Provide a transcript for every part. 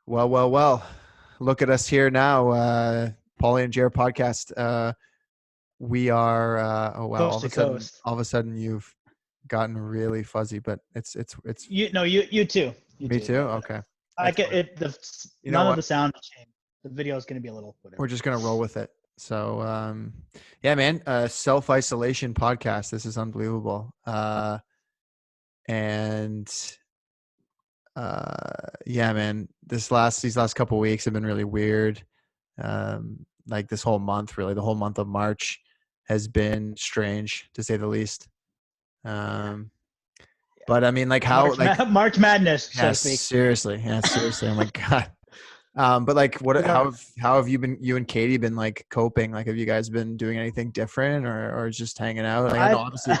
Well. Look at us here now. Paulie Jer podcast. We are. Oh wow! Coast to coast. All of a sudden, you've gotten really fuzzy. But it's. You too. You Me too. too. But Okay. I That's get fine. it. You know None of what? the sound changed. The video is going to be a little We're whatever. just gonna roll with it. So, yeah, man. Self isolation podcast. This is unbelievable. And yeah, man. These last couple of weeks have been really weird. Like this whole month, really, the whole month of March has been strange to say the least. But I mean, like how, like, March Madness, so yeah, to speak. seriously, Oh my God. But like, We don't. how have you and Katie been like coping? Like, have you guys been doing anything different or just hanging out? Like, I know I obviously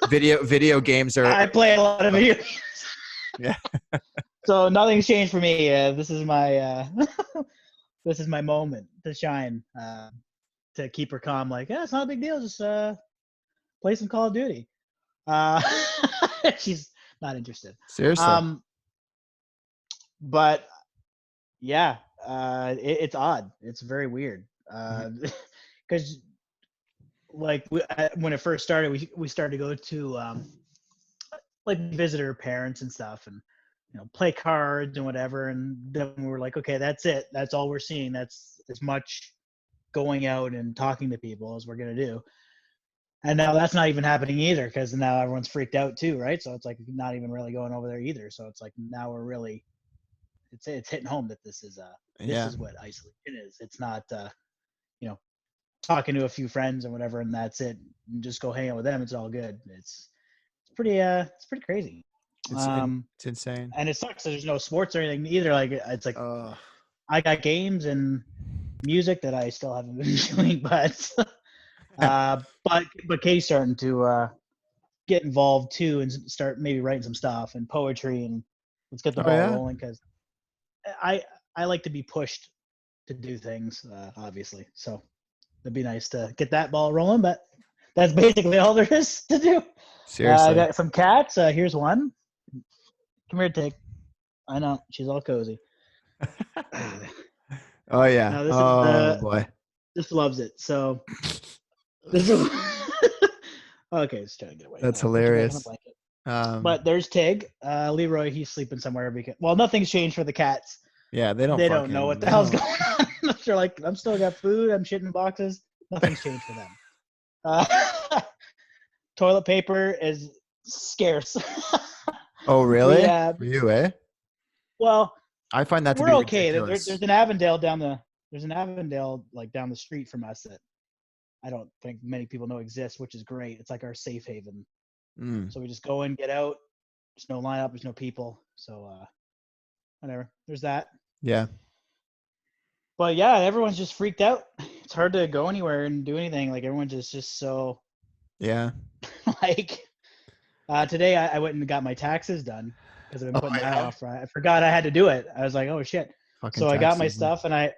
video games I are play a lot of video games, yeah. so nothing's changed for me. This is my this is my moment to shine. To keep her calm, like, yeah, it's not a big deal. Just play some Call of Duty. Uh, she's not interested. Seriously. But yeah, it's odd. It's very weird. Because like when it first started, we started to go to like visit her parents and stuff, and play cards and whatever. And then we were like, okay, that's it. That's all we're seeing. That's as much going out and talking to people as we're gonna do. And now that's not even happening either, because now everyone's freaked out too, right? So it's like not even really going over there either. So it's like now we're really, it's hitting home that this is what isolation is. It's not talking to a few friends and whatever, and that's it. And just go hang out with them. It's all good. It's pretty crazy. It's insane. And it sucks that there's no sports or anything either. Like it's like I got games and music that I still haven't been doing, but Katie's starting to get involved too and start maybe writing some stuff and poetry, and let's get the ball rolling, because I like to be pushed to do things, obviously. So it'd be nice to get that ball rolling, but that's basically all there is to do. Seriously. I got some cats. Here's one. Come here, Tig. I know, she's all cozy. Oh yeah. Now, this is boy. This loves it. So this is okay. Let's try to get away. That's hilarious. But there's Tig. Leroy, he's sleeping somewhere because nothing's changed for the cats. Yeah, they don't know what the hell's going on. They're like, I'm still got food. I'm shitting in boxes. Nothing's changed for them. Toilet paper is scarce. Oh really? For you, eh? Well, I find that to we're be okay. ridiculous. There's an Avondale down the street from us that I don't think many people know exists, which is great. It's like our safe haven. So we just go in, get out. There's no lineup. There's no people. So whatever. There's that. Yeah. But yeah, everyone's just freaked out. It's hard to go anywhere and do anything. Like everyone's just so. Yeah. Like today, I went and got my taxes done because I've been putting that off. Right? I forgot I had to do it. I was like, oh shit. So I got my stuff and I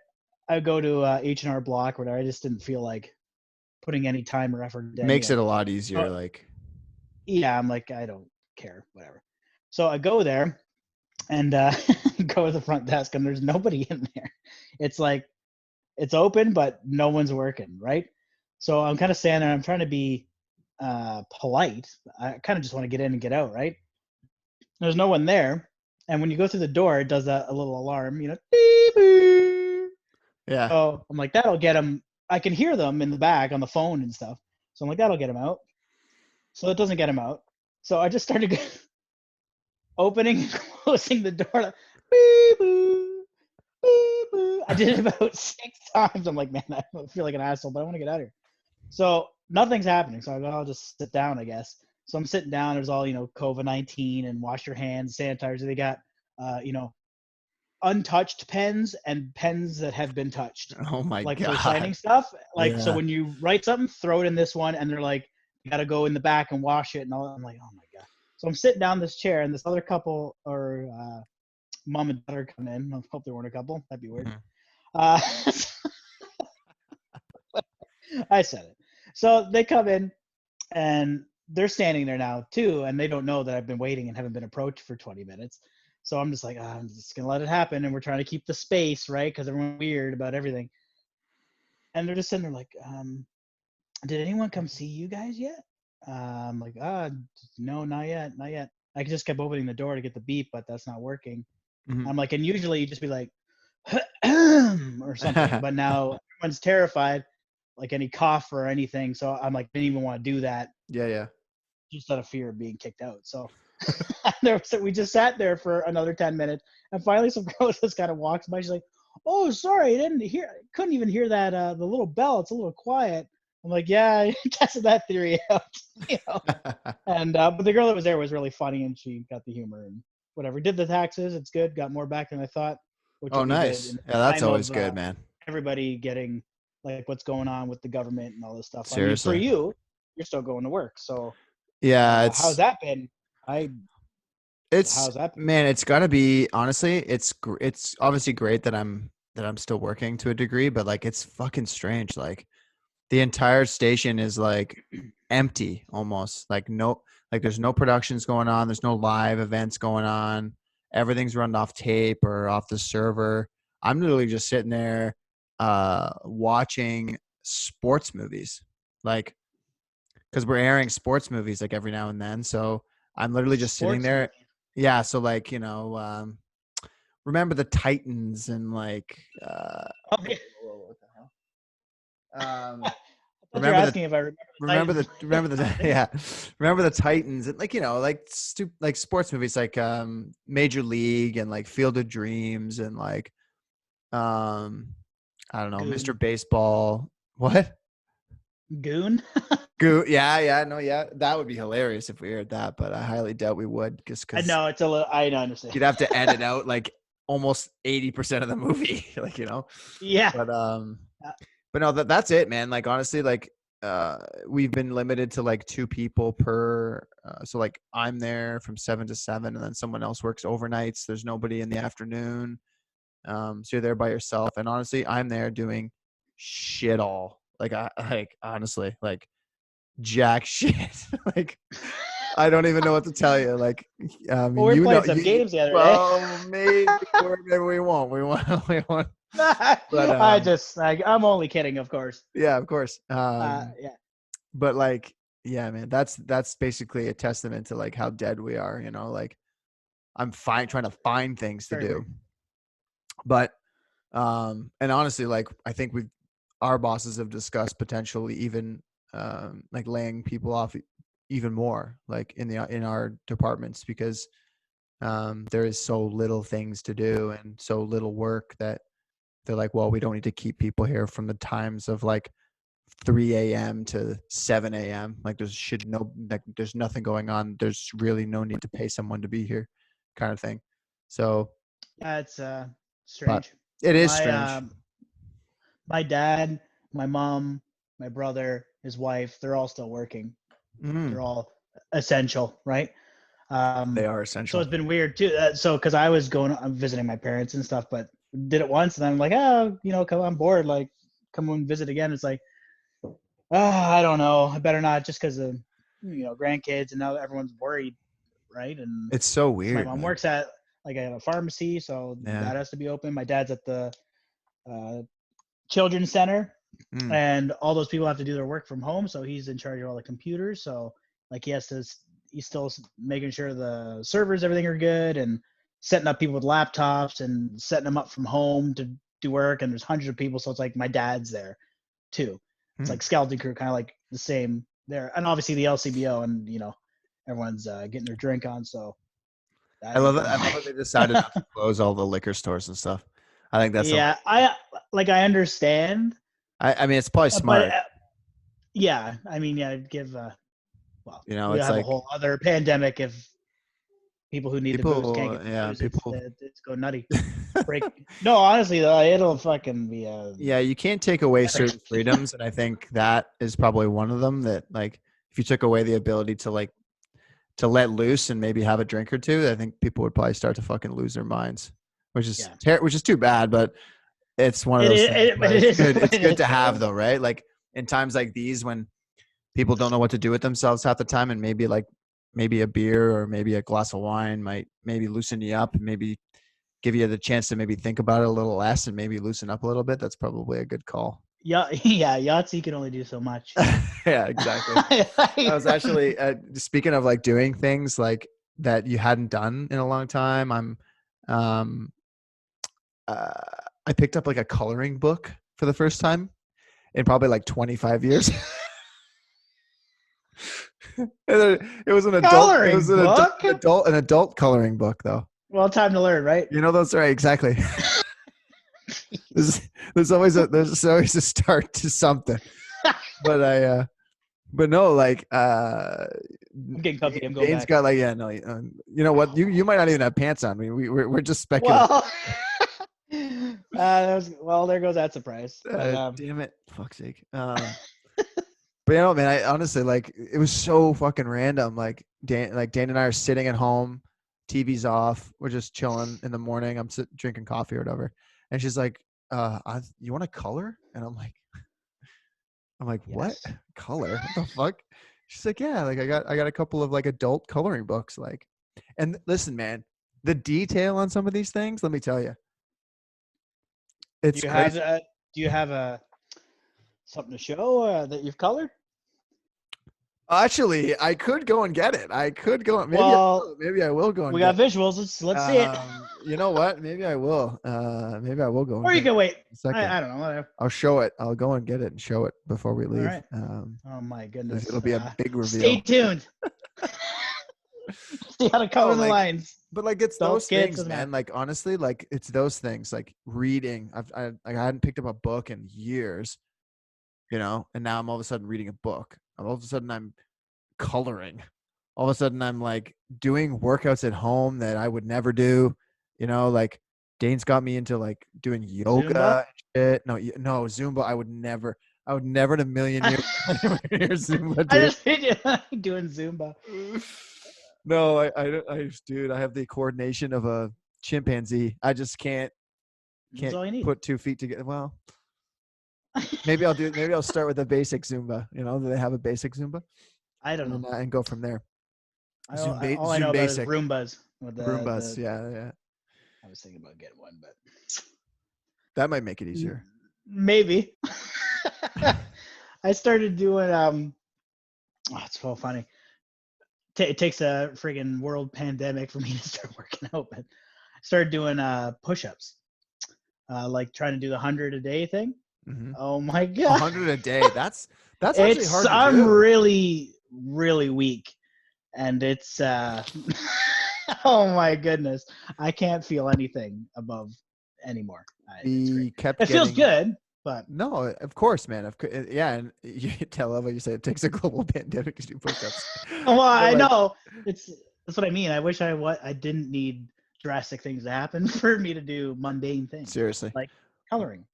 go to H&R Block or whatever. I just didn't feel like putting any time or effort. Makes it a lot easier. Like. Yeah, I'm like, I don't care, whatever. So I go there and go to the front desk, and there's nobody in there. It's like, it's open, but no one's working, right? So I'm kind of standing there. I'm trying to be polite. I kind of just want to get in and get out, right? There's no one there. And when you go through the door, it does a little alarm, beep, beep. Yeah. So I'm like, that'll get them. I can hear them in the back on the phone and stuff. So I'm like, that'll get them out. So it doesn't get him out. So I just started opening and closing the door. Like, beep, boop, beep, boop. I did it about 6 times. I'm like, man, I feel like an asshole, but I want to get out of here. So nothing's happening. So I go, I'll just sit down, I guess. So I'm sitting down. There's all, COVID-19 and wash your hands, sanitizer. They got, untouched pens and pens that have been touched. Oh my God. Like for signing stuff. Like, so when you write something, throw it in this one. And they're like, you got to go in the back and wash it. And all. I'm like, oh my God. So I'm sitting down this chair, and this other couple or mom and daughter come in. I hope they weren't a couple. That'd be weird. Mm-hmm. I said it. So they come in, and they're standing there now too, and they don't know that I've been waiting and haven't been approached for 20 minutes. So I'm just like, I'm just gonna let it happen, and we're trying to keep the space, right? Because everyone's weird about everything. And they're just sitting there like, did anyone come see you guys yet? I'm like, no, not yet, not yet. I just kept opening the door to get the beep, but that's not working. Mhm. I'm like, and usually you just be like, or something, but now everyone's terrified, like any cough or anything. So I'm like, didn't even want to do that Yeah, yeah. just out of fear of being kicked out. So we just sat there for another 10 minutes, and finally some girl just kind of walks by. She's like, "Oh, sorry, couldn't even hear that the little bell. It's a little quiet." I'm like, "Yeah, tested that theory out, you know." And but the girl that was there was really funny, and she got the humor and whatever. Did the taxes? It's good. Got more back than I thought, which Oh, will be good in nice. the Yeah, that's time always of good, man. everybody getting like what's going on with the government and all this stuff. I mean, for Seriously. you, you're still going to work, so Yeah, how's that been? I it's how's that been? man, it's gotta be honestly, it's obviously great that I'm still working to a degree, but like it's fucking strange. Like the entire station is like empty almost. Like no, like there's no productions going on, there's no live events going on. Everything's run off tape or off the server. I'm literally just sitting there watching sports movies. Like because we're airing sports movies like every now and then. So I'm literally just sitting Sports movie. there. Yeah. So like, remember the Titans and like, Oh, yeah. what the hell? I thought you were Remember the, asking if I remember the remember the, Titans. remember the, yeah, remember the Titans and like, like like sports movies, like, Major League and like Field of Dreams and like, um, I don't know, Mr. Goon. Baseball. What? Goon. Yeah, yeah, no, yeah, that would be hilarious if we aired that, but I highly doubt we would, just I because know it's a little. I don't understand. you'd have to edit out like almost 80% of the movie, like Yeah. But Uh, but no, that's it, man. Like honestly, like we've been limited to like two people per. So like I'm there from 7 to 7, and then someone else works overnights. There's nobody in the afternoon, so you're there by yourself. And honestly, I'm there doing shit all. Like I like honestly like jack shit. Like I don't even know what to tell you. Like, I well, mean, we were playing some games the other day. well, maybe or maybe we won't. We won't. We won't. But I'm only kidding, of course. yeah, of course. Yeah. But like, yeah, man, that's basically a testament to like how dead we are. Like I'm fine trying to find things to Very do, weird. but and honestly, like I think our bosses have discussed potentially even like laying people off even more, like in our departments because there is so little things to do and so little work that they're like, well, we don't need to keep people here from the times of like 3 a.m. to 7 a.m. Like there's nothing going on. There's really no need to pay someone to be here, kind of thing. So, Yeah, it's but strange. it is My strange. my dad, my mom, my brother, his wife, they're all still working. Mm, They're all essential, right? they are So essential. it's been weird too. So because I'm visiting my parents and stuff, but did it once, and I'm like, oh, come on board, like come and visit again. It's like, I don't know, I better not, just because of grandkids, and now everyone's worried, right? And It's so so my weird, mom man. works at like a pharmacy, so Yeah. that has to be open. My dad's at the uh, children's center, Mm. and all those people have to do their work from home, so he's in charge of all the computers. So like he's still making sure the servers, everything are good, and setting up people with laptops and setting them up from home to do work. And there's hundreds of people, so it's like my dad's there too. It's Mm. like skeleton crew, kind of like the same there. And obviously the LCBO, and everyone's getting their drink on, so that I ain't love it. going I love that they decided not to close all the liquor stores and stuff. I think that's yeah, hilarious. I understand, I mean, it's probably but smart. yeah, I mean, yeah, give well, we It's have a like whole other pandemic if people who need the booze can't people, get the yeah, booze. people. It's go nutty. Break. No, honestly though, it'll fucking be a Yeah, you can't take away epidemic. certain freedoms, and I think that is probably one of them. That like, if you took away the ability to like to let loose and maybe have a drink or two, I think people would probably start to fucking lose their minds, Yeah, which is too bad. But it's one of it those is. things. But But it it's is. good. It's It good to is. have though, right? Like in times like these when people don't know what to do with themselves half the time, and maybe like maybe a beer or maybe a glass of wine might maybe loosen you up and maybe give you the chance to maybe think about it a little less and maybe loosen up a little bit. That's probably a good call. Yeah, yeah, Yahtzee can only do so much. Yeah, exactly. I was actually speaking of like doing things like that you hadn't done in a long time. Um, uh, I picked up like a coloring book for the first time in probably like 25 years. It was an adult. It was Coloring book. an adult coloring book though. Well, time to learn, right? You know those right? Exactly. there's always a start to something. But but no, like I'm getting comfy. I'm going Dane's back. got like no, you know what? You might not even have pants on. We're just speculating. Well, well, there goes that surprise. But, Damn it, fuck's sake. But you know, man, I honestly like it was so fucking random. Like Dan and I are sitting at home, TV's off, we're just chilling in the morning. I'm drinking coffee or whatever, and she's like, "You want to color?" And I'm like, "What yes. color? What the fuck?" She's like, "Yeah, like I got a couple of like adult coloring books, like." And listen, man, the detail on some of these things, let me tell you, Do it's you have crazy. something to show that you've colored? Actually, I could go and get it. I could go. Well, Maybe I will go and we get got it. visuals. Let's see it. You know what? Maybe I will. Maybe I will go and Or you get it can wait. in a second. I don't know. Whatever. I'll show it. I'll go and get it and show it before we All leave. right. Oh my It'll goodness. be a big Stay reveal. tuned. See how to Oh, color the like, lines. but like it's Adults, those kids, things, doesn't man. matter. Like honestly, like it's those things. Like reading. I hadn't picked up a book in years, you know, and now I'm all of a sudden reading a book. All of a sudden I'm coloring. All of a sudden I'm like doing workouts at home that I would never do, you know, like Dane's got me into like doing Zumba. yoga and shit. No, Zumba. I would never in a million years Zumba, I dude. just see you doing Zumba. No, dude, I have the coordination of a chimpanzee. I just That's can't all you need. put 2 feet together. Well, maybe I'll start with a basic Zumba. You know, do they have a basic Zumba? I don't know. And go from there. All I know Zoom about is basic. Roombas. With Roombas, the yeah. I was thinking about getting one, but That might make it easier. maybe. I started doing it's so funny. It takes a friggin' world pandemic for me to start working out, but I started doing push-ups. Like trying to do the 100 a day thing. Mm-hmm. Oh my god. 100 a day. That's actually hard to I'm do. really weak, and it's oh my goodness, I can't feel anything above anymore. It's great. We kept It feels getting good, but no, of course, man. Yeah, and you tell what you say. It takes a global pandemic to do push-ups. well, But I like, know that's what I mean. I wish I didn't need drastic things to happen for me to do mundane things seriously, like coloring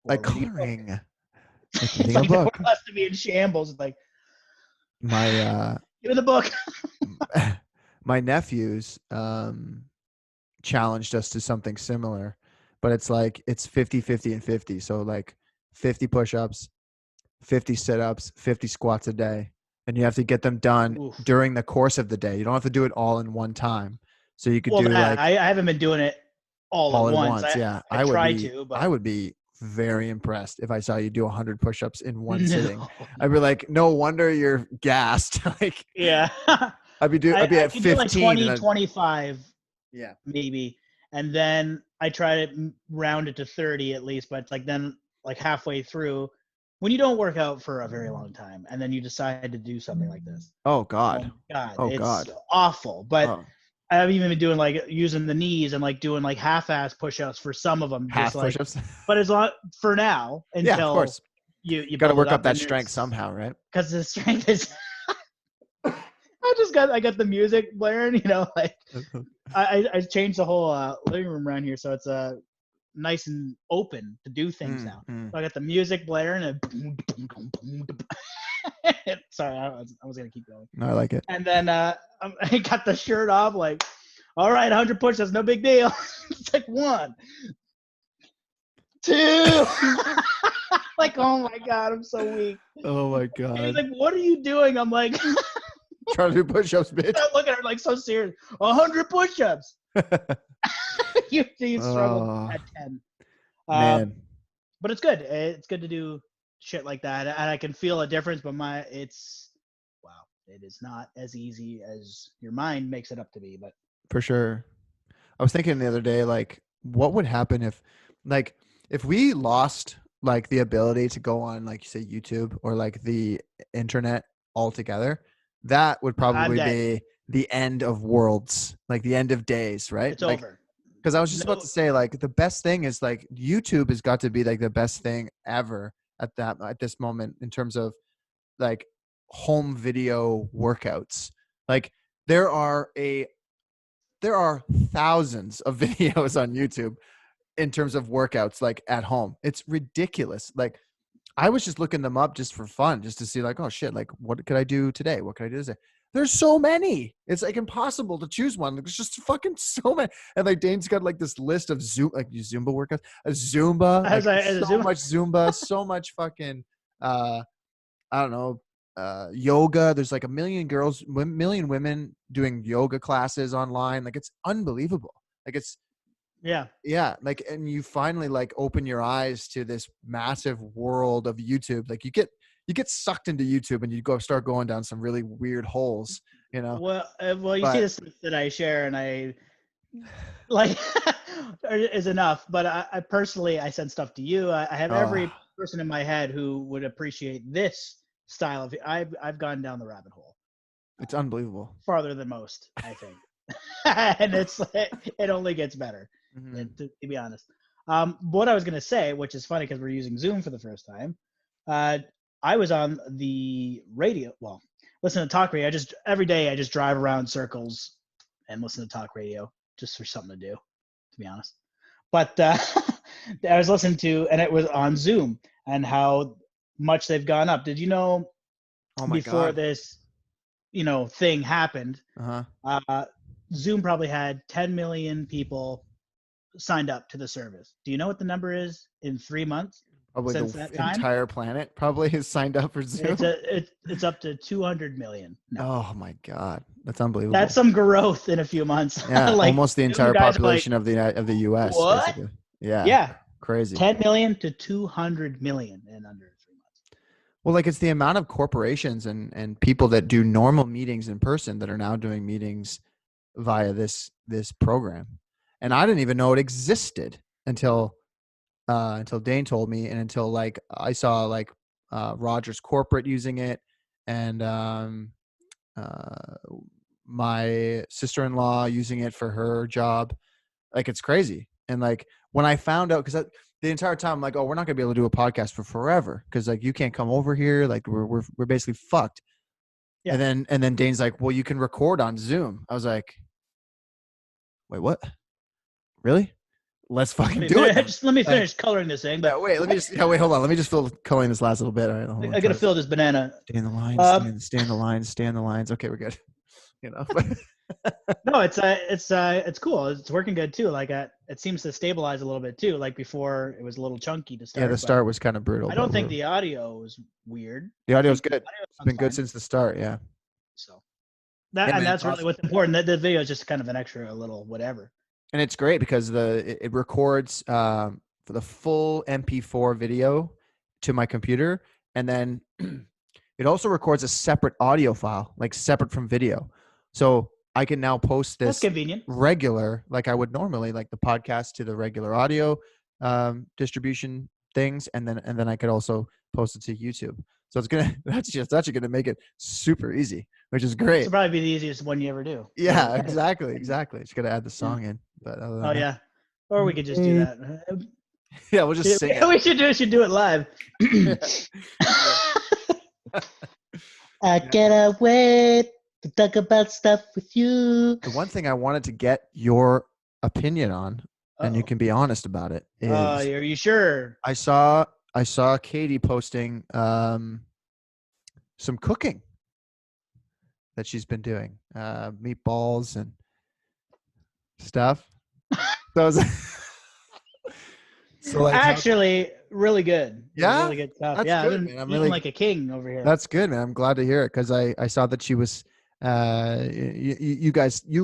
like or reading a book. coloring, like It's reading a like the world book. has to be in shambles. It's like, My give me the book. my nephews challenged us to something similar, but it's like it's 50-50 and 50. So like 50 push-ups, 50 sit-ups, 50 squats a day, and you have to get them done Oof. during the course of the day. You don't have to do it all in one time. So you could Well, do that like I haven't been doing it all at all at once. once. Yeah, I try to, I but would be very impressed if I saw you do 100 push-ups in one sitting. no. I'd be like, no wonder you're gassed. Like Yeah. I'd be I at can do like 15 and 20, I 25 yeah. maybe. And then I try to round it to 30 at least, but like then like halfway through when you don't work out for a very long time and then you decide to do something like this. Oh Oh God. my God, Oh it's God. awful. But Oh, I've even been doing like using the knees and like doing like half-ass push-ups for some of them, just half like, push-ups. but as long for now Yeah, of until course. you Got to build it work up up that and strength it's somehow, right? because the strength is. I got the music blaring, like I changed the whole living room around here so it's nice and open to do things now. Mm. So I got the music blaring and sorry, I was gonna keep going. No, I like it. And then I got the shirt off, like, all right, 100 push-ups, no big deal. It's like 1, 2. Like, oh my God, I'm so weak. Oh my And he's God. like, what are you doing? I'm like, Trying to do push-ups, bitch. I look at her like so serious. 100 push-ups. You struggled Oh, at 10. man. But it's good. It's good to do shit like that, and I can feel a difference. But it's wow, it is not as easy as your mind makes it up to be. But For sure. I was thinking the other day, like, what would happen if, like, if we lost like the ability to go on, like you say, YouTube or like the internet altogether? That would I'm probably dead. be the end of worlds, like the end of days, right? It's Like, over. because I was just about No, to say, like, the best thing is like YouTube has got to be like the best thing ever at this moment in terms of like home video workouts. Like, there are a there are thousands of videos on YouTube in terms of workouts like at home. It's ridiculous. Like, I was just looking them up just for fun, just to see like, oh shit, like what could I do today? What could I do today? There's so many. It's like impossible to choose one. There's just fucking so many. And like Dane's got like this list of Zumba workouts, a Zumba, like as a so Zoom. much Zumba, so much fucking uh I don't know, yoga. There's like a million women doing yoga classes online. Like, it's unbelievable. Like, it's, Yeah. yeah, like, and you finally like open your eyes to this massive world of YouTube. Like, you get sucked into YouTube and you start going down some really weird holes, you know. Well, you see But this that I share, and I like is enough. But I personally, I send stuff to you. I have every oh, person in my head who would appreciate this style of. I've gone down the rabbit hole it's unbelievable. farther than most, I think, and it only gets better. Hmm. To be honest, what I was gonna say, which is funny because we're using Zoom for the first time. Uh, I was on the radio. Well, listen to talk radio. Every day I just drive around circles and listen to talk radio just for something to do. To be honest, but I was listening to, and it was on Zoom and how much they've gone up. Did you know Oh my before god. this, thing happened, Uh-huh. uh, Zoom probably had 10 million people signed up to the service. Do you know what the number is in 3 months Probably since the that time? entire planet probably is signed up for It's Zoom. it's up to 200 million now. Oh my god, that's That's unbelievable. some growth in a few months. Yeah, Like almost the Zoom entire guys are like, population of the U.S. what? basically. Yeah, Yeah, crazy. 10 million to 200 million in under 3 months. Well, like, it's the amount of corporations and people that do normal meetings in person that are now doing meetings via this program, and I didn't even know it existed until Dane told me, and until like I saw like Rogers Corporate using it, and uh, my sister-in-law using it for her job. Like, it's crazy. And like when I found out, because the entire time I'm like, oh, we're not gonna be able to do a podcast for forever because like you can't come over here. Like, we're basically fucked. Yeah. And then Dane's like, well, you can record on Zoom. I was like, wait, what? Really? Let's fucking do it then. Let me Like, finish coloring this thing, yeah, but wait, let me just, yeah, wait, hold on. Let me just fill coloring this last little bit. All right, hold on. I gotta fill this banana. Stay in the lines, Um, stay in the lines, stay in the lines. Okay, we're good. You know, no, it's cool. It's working good too. Like it seems to stabilize a little bit too. Like before, it was a little chunky to yeah, the start, but start was kind of brutal, I but don't think the audio is weird. the I audio's think the good. audio It's sounds been good fine. since the start. Yeah. So Yeah, man, it's that's really awesome. what's important. That the video is just kind of an extra little whatever. And it's great because it records for the full MP4 video to my computer, and then it also records a separate audio file, like separate from video. So I can now post That's this convenient. regular, like I would normally, like the podcast to the regular audio distribution things, and then I could also post it to YouTube. So it's gonna that's actually gonna make it super easy, which is This will great. probably be the easiest one you ever do. Yeah, exactly. Just gotta add the Yeah. song in. But other Oh than that, yeah. Or we could just do that. yeah, we'll just sing it. We should do it live. Yeah. I Yeah. cannot wait to talk about stuff with you. The one thing I wanted to get your opinion on, and you Oh. can be honest about it, is Are you sure? I saw Katie posting some cooking that she's been doing, meatballs and stuff. So, I was, so like, Actually, really good. yeah, Really good stuff. that's Yeah, I've good, been man. I'm eating really like a king over here. That's good, man. I'm glad to hear it because I saw that she was you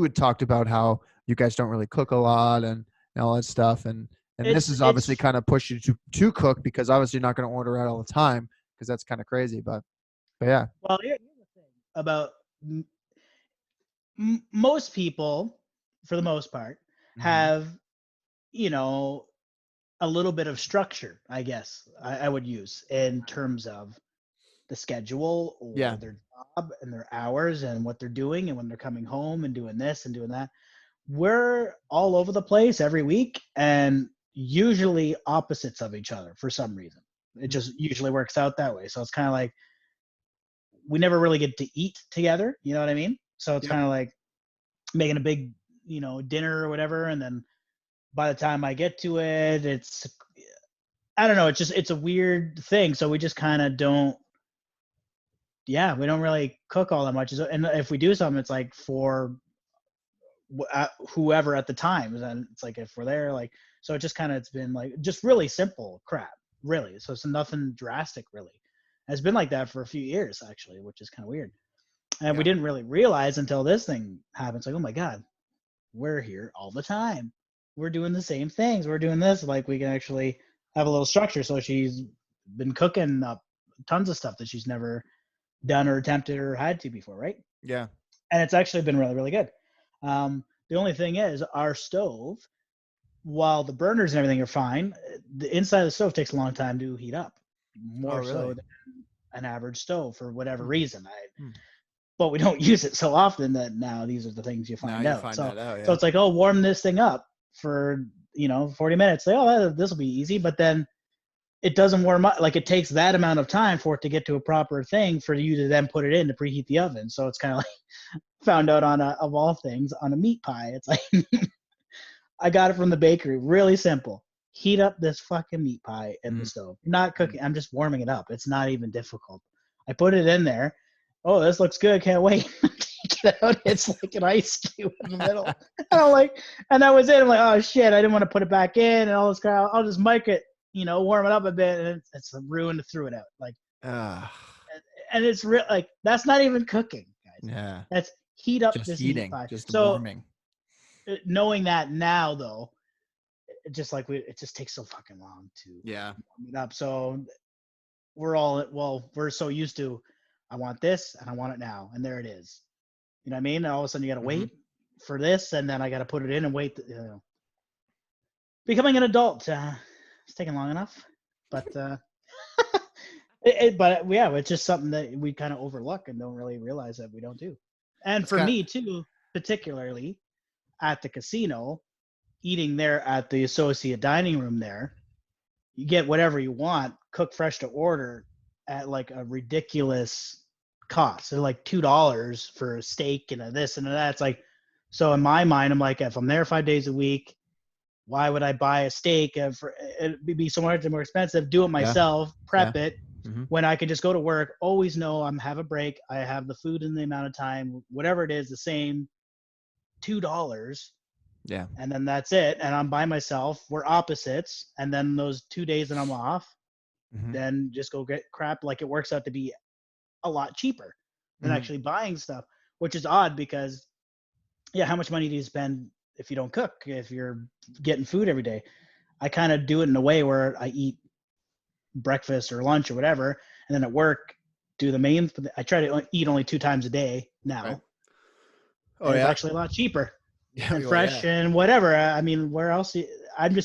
had talked about how you guys don't really cook a lot and all that stuff, and this is obviously It's kind of pushed you to cook because obviously you're not going to order out all the time because that's kind of crazy. But yeah. well, here's the thing about most people, for the most part, Hmm. have, you know, a little bit of structure, I guess I would use in terms of the schedule or Yeah. their job and their hours and what they're doing and when they're coming home and doing this and doing that. We're all over the place every week and usually opposites of each other for some reason. It Mhm. just usually works out that way. So it's kind of like we never really get to eat together. You know what I mean? So it's Yep. kind of like making a big, dinner or whatever. And then by the time I get to it, I don't know. It's a weird thing. So we just kind of don't, yeah, we don't really cook all that much. And if we do something, it's like for whoever at the time. And it's like if we're there, like, so it just kind of, it's been like just really simple crap, really. So it's nothing drastic, really. And it's been like that for a few years, actually, which is kind of weird. And we Yeah. didn't really realize until this thing happens, like, oh my God, we're here all the time. We're doing the same things. We're doing this. Like, we can actually have a little structure. So she's been cooking up tons of stuff that she's never done or attempted or had to before, right? Yeah. And it's actually been really, really good. The only thing is, our stove, while the burners and everything are fine, the inside of the stove takes a long time to heat up, Oh, more so really? than an average stove for whatever Hmm. reason. Hmm. But we don't use it so often that now these are the things you Now find you out. find So that out. so Yeah. it's like, oh, warm this thing up for 40 minutes. Like, oh, this will be easy. But then it doesn't warm up. Like, it takes that amount of time for it to get to a proper thing for you to then put it in to preheat the oven. So it's kind of like found out on of all things on a meat pie. It's like I got it from the bakery. Really simple. Heat up this fucking meat pie in the Mm. stove. Not Mm. cooking. I'm just warming it up. It's not even difficult. I put it in there. Oh, this looks good. Can't wait. Take it out. It's like an ice cube in the middle. And I'm like, and that was it. I'm like, oh shit, I didn't want to put it back in and all this crap. I'll just mic it, warm it up a bit, and it's ruined. Threw it out. Like, Ah. and it's real. Like, that's not even cooking, guys. Yeah. That's heat up Just this meat heating, pie. just So warming. knowing that now, though, it just takes so fucking long to Yeah. warm it up. So we're so used to, I want this and I want it now, and there it is. You know what I mean? And all of a sudden you got to Hmm. wait for this, and then I got to put it in and wait. Becoming an adult, it's taking long enough, but but yeah, it's just something that we kind of overlook and don't really realize that we don't do. And It's for kind me too, particularly at the casino, eating there at the associate dining room there, you get whatever you want, cook fresh to order at like a ridiculous cost. They're like $2 for a steak and a this and a that. It's like, so in my mind, I'm like, if I'm there 5 days a week, why would I buy a steak? It'd be so much more expensive. Do it yeah. myself, Yeah. prep it, Hmm. when I could just go to work. Always know I'm have a break. I have the food in the amount of time, whatever it is, the same $2, Yeah. and then that's it. And I'm by myself. We're opposites. And then those 2 days that I'm off, Hmm. then just go get crap. Like, it works out to be a lot cheaper than Hmm. actually buying stuff, which is odd because, yeah, how much money do you spend if you don't cook, if you're getting food every day? I kind of do it in a way where I eat breakfast or lunch or whatever, and then at work do the main. I try to eat only 2 times a day Right. now, Oh and it's yeah. actually a lot cheaper Yeah. and Well, yeah. fresh and whatever. I mean, where else? I'm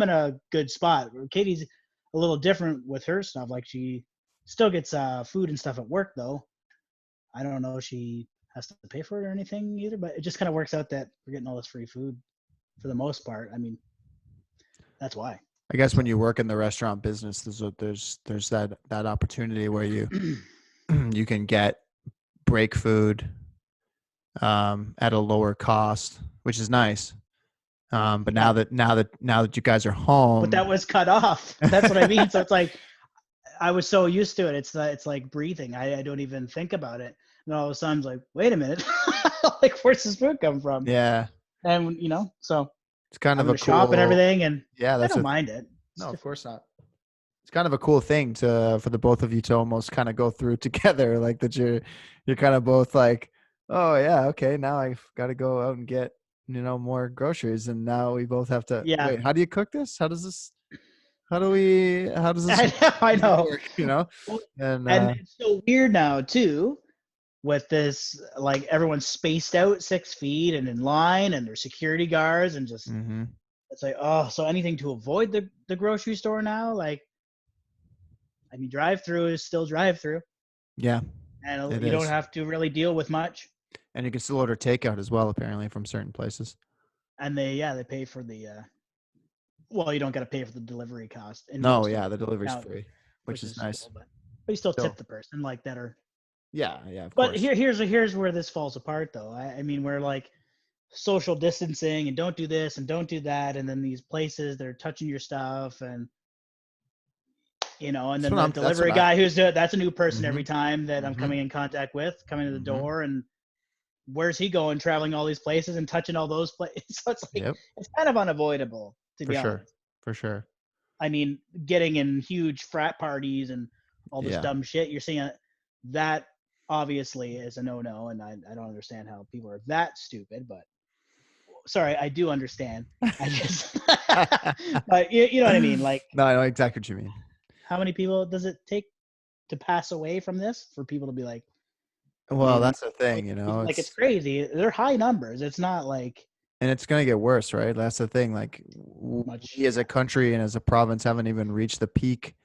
in a good spot. Katie's a little different with her stuff. Like, she still gets food and stuff at work though. I don't know if she has to pay for it or anything either, but it just kind of works out that we're getting all this free food for the most part. I mean, that's why. I guess when So you work in the restaurant business, there's that opportunity where you you can get break food at a lower cost, which is nice. But yeah, now that you guys are but home, that was cut off. That's what I mean. So it's like I was so used to it. It's like breathing. I don't even think about it. And all of a sudden, I'm like, wait a minute, like, where's this food come from? yeah, And so it's kind of having a to shop and cool. everything, and Yeah, I that's don't a mind it. It's no, of different. course not. It's kind of a cool thing to for the both of you to almost kind of go through together, like that you're kind of both like Oh yeah, okay. Now I've got to go out and get, more groceries, and now we both have to Yeah, wait. How do you cook this? How does this? How do we? How does this? I know. How I does this know. work? Well, And and it's so weird now too, with this, like everyone's spaced out 6 feet and in line, and there's security guards, and just hmm it's like, oh, so anything to avoid the grocery store now. Like, I mean, drive through is still drive through, yeah, and it you don't is. have to really deal with much. And you can still order takeout as well, apparently, from certain places. And they pay for the well, you don't got to pay for the delivery cost in No, most of yeah, them the delivery's now, free, which which is is nice. cool. But you still tip Still, the person like that. Or yeah, yeah, of but course. here's where this falls apart though. I mean, we're like social distancing and don't do this and don't do that, and then these places they're touching your stuff, and and then the That's what delivery I. guy that's a new person hmm every time that I'm hmm coming in contact with, coming to the hmm door, and where's he going, traveling all these places and touching all those places? So it's like Yep, it's kind of unavoidable, to for be sure, honest. for sure. I mean, getting in huge frat parties and all this Yeah. dumb shit, you're seeing that obviously is a no-no, and I don't understand how people are that stupid. But sorry, I do understand. I just, but you know what I mean. Like, No, I know exactly what you mean. how many people does it take to pass away from this for people to be like, Well, you that's the thing, like it's it's crazy. They're high numbers. It's not like and it's gonna get worse, right? That's the thing. Like much. we as a Yeah. country and as a province haven't even reached the peak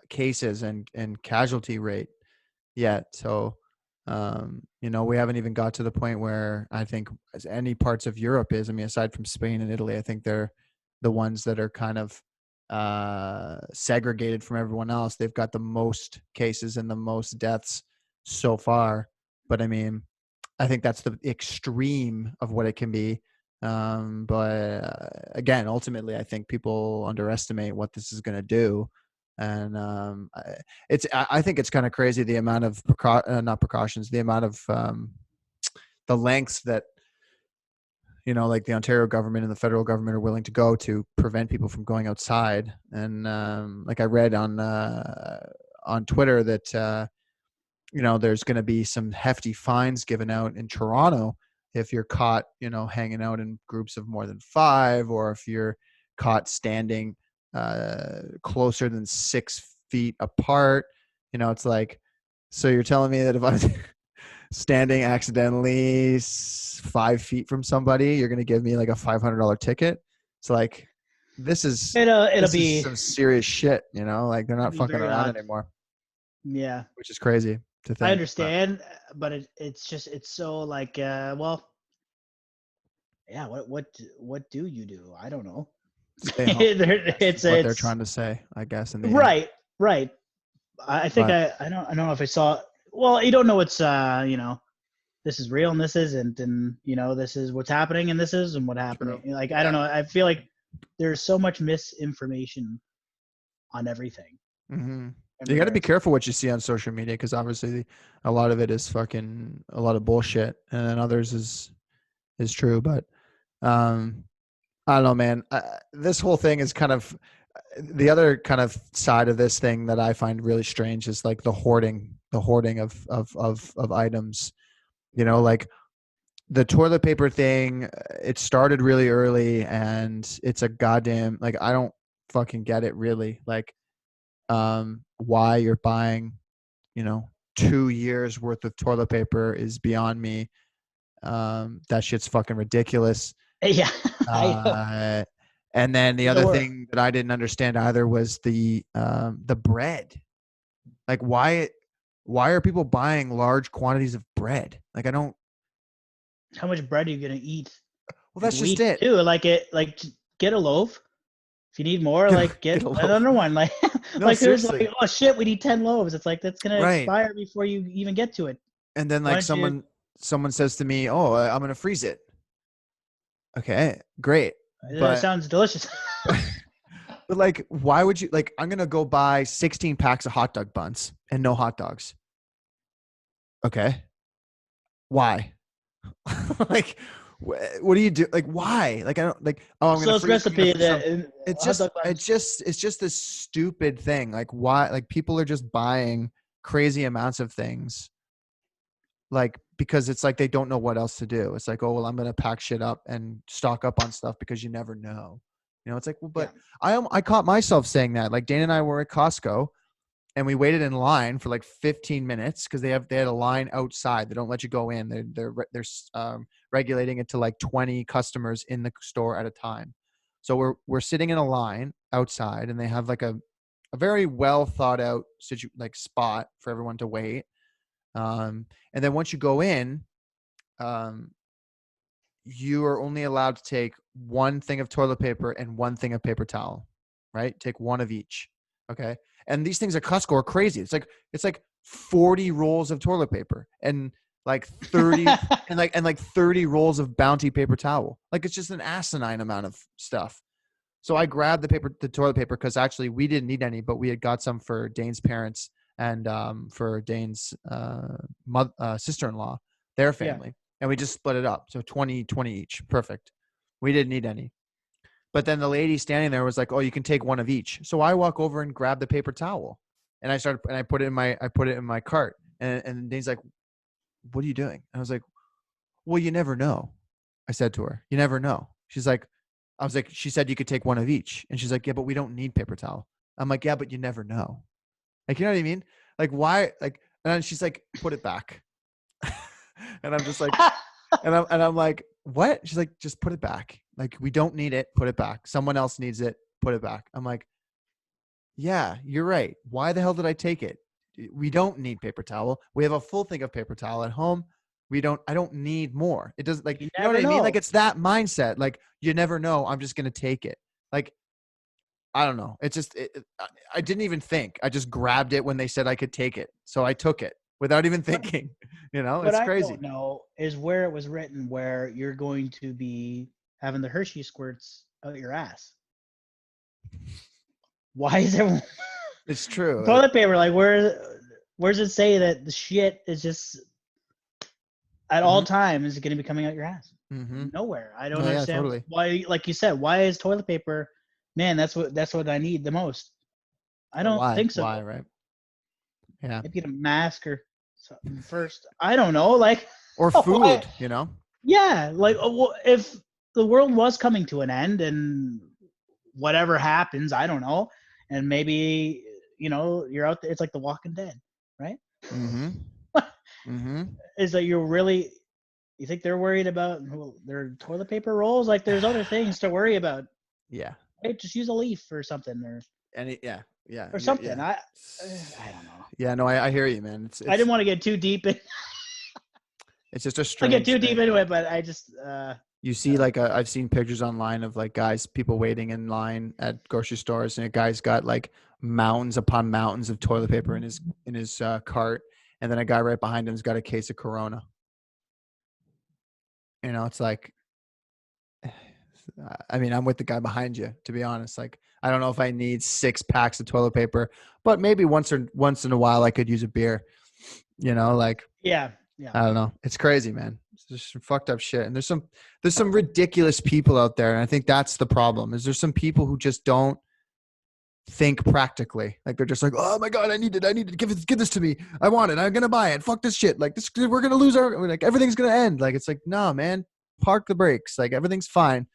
cases and casualty rate yet. So, we haven't even got to the point where I think as any parts of Europe is. I mean, aside from Spain and Italy, I think they're the ones that are kind of segregated from everyone else. They've got the most cases and the most deaths so far. But I mean, I think that's the extreme of what it can be. But again, ultimately, I think people underestimate what this is going to do, and I think it's kind of crazy the amount of not precautions, the amount of the lengths that like the Ontario government and the federal government are willing to go to prevent people from going outside. And like I read on Twitter that there's going to be some hefty fines given out in Toronto if you're caught, hanging out in groups of more than five, or if you're caught standing closer than 6 feet apart. It's like, so you're telling me that if I'm standing accidentally 5 feet from somebody, you're going to give me like a $500 ticket? It's like, this is It'll this is be some serious shit. Like they're it'll not be fucking very around odd. anymore, Yeah. which is crazy to I think. But understand, but it's just it's so like well, yeah. What do you do? I don't know. stay home, I guess, is what they're It's trying to say, I guess, in the end. right, right. I think But I don't know if I saw. Well, you don't know what's this is real and this isn't, and this is what's happening and this isn't what happening. true. Like I Yeah. don't know. I feel like there's so much misinformation on everything hmm in You got to be regards. careful what you see on social media, because obviously a lot of it is fucking a lot of bullshit, and then others is true. But um, I don't know, man. This whole thing is kind of the other kind of side of this thing that I find really strange is like the hoarding of items. Like the toilet paper thing, it started really early, and it's a goddamn, like, I don't fucking get it really. Like, why you're buying, 2 years worth of toilet paper is beyond me. That shit's fucking ridiculous. Yeah, I know. Uh, and then the The other word. thing that I didn't understand either was the bread. Like, why are people buying large quantities of bread? Like, I don't. How much bread are you gonna eat Well, in a that's just week it. too? Like get a loaf. If you need more, Get like get get a loaf. another one. Like No, like who's like, seriously. oh shit, we need 10 loaves. It's like that's gonna Right. expire before you even get to it. And then Why like don't you? someone says to me, "Oh, I'm gonna freeze it." Okay, great, That but sounds delicious. but like, why would you like? I'm gonna go buy 16 packs of hot dog buns and no hot dogs. Okay, why? Like, what do you do? Like, why? Like, I don't like. Oh, I'm So gonna this freeze. I'm gonna recipe freeze that them. It's hot just, dog buns. this stupid thing. Like, why? Like, people are just buying crazy amounts of things. like, because it's like they don't know what else to do. It's like, oh well, I'm gonna pack shit up and stock up on stuff because you never know. It's like, well, Yeah. but I caught myself saying that. Like Dana and I were at Costco and we waited in line for like 15 minutes because they had a line outside. They don't let you go in. They're regulating it to like 20 customers in the store at a time. So we're sitting in a line outside, and they have like a very well thought out like spot for everyone to wait. And then once you go in, um, you are only allowed to take one thing of toilet paper and one thing of paper towel, right? Take one of each. Okay. And these things at Costco are crazy. It's like 40 rolls of toilet paper and like 30 and like 30 rolls of Bounty paper towel. Like it's just an asinine amount of stuff. So I grabbed the toilet paper because actually we didn't need any, but we had got some for Dane's parents and for Dane's sister-in-law, their Yeah. family, and we just split it up. So 20 each. Perfect. We didn't need any. But then the lady standing there was like, "Oh, you can take one of each." So I walk over and grab the paper towel, and I put it in my cart, and Dane's like, "What are you doing?" And I was like, "Well, you never know." I said to her, "You never know." I was like, she said you could take one of each. And she's like, "Yeah, but we don't need paper towel." I'm like, "Yeah, but you never know." Like, you know what I mean? Like, why? Like, and then she's like, "Put it back." And I'm just like, and I'm like, "What?" She's like, "Just put it back. Like, we don't need it. Put it back. Someone else needs it. Put it back." I'm like, "Yeah, you're right. Why the hell did I take it? We don't need paper towel. We have a full thing of paper towel at home. I don't need more." It doesn't, like, You you know what never I mean? Like, know. it's that mindset. Like, you never know. I'm just going to take it. Like, I don't know. It's just, I didn't even think. I just grabbed it when they said I could take it. So I took it without even What thinking. what It's I crazy. don't know is where it was written where you're going to be having the Hershey squirts out your ass. Why is there It's true. toilet paper? Like where's it say that the shit is just at all Mm-hmm. times going to be coming out your ass? Mm-hmm. Nowhere. I don't Oh yeah, understand totally. why. Like you said, why is toilet paper? Man, that's what I need the most. I Yeah, don't why? think so. Why, right? Yeah. Maybe get a mask or something first. I don't know. Like Or why? food. Yeah. Like if the world was coming to an end and whatever happens, I don't know, and maybe you're out there. It's like The Walking Dead, right? Mm-hmm. Mm-hmm. Is that you're really? You think they're worried about their toilet paper rolls? Like there's other things to worry about. Yeah. Right? Just use a leaf or something Yeah. Yeah. or something. Yeah. I don't know. Yeah. No, I hear you, man. I didn't want to get too deep in. It's just a I get strange too deep thing. into it, but I just You I see, don't know. like, I've seen pictures online of like people waiting in line at grocery stores, and a guy's got like mountains upon mountains of toilet paper in his cart, and then a guy right behind him's got a case of Corona. It's like, I mean, I'm with the guy behind you, to be honest. Like, I don't know if I need 6 packs of toilet paper, but maybe once in a while I could use a beer. Like, Yeah, yeah, I don't know. It's crazy, man. It's just some fucked up shit. And there's some ridiculous people out there, and I think that's the problem. Is there's some people who just don't think practically. Like, they're just like, "Oh my god, I need it. Give this to me. I want it. I'm gonna buy it. Fuck this shit. Like, this, we're gonna lose like, everything's gonna end." Like, it's like, no, man. Park the brakes. Like, everything's fine.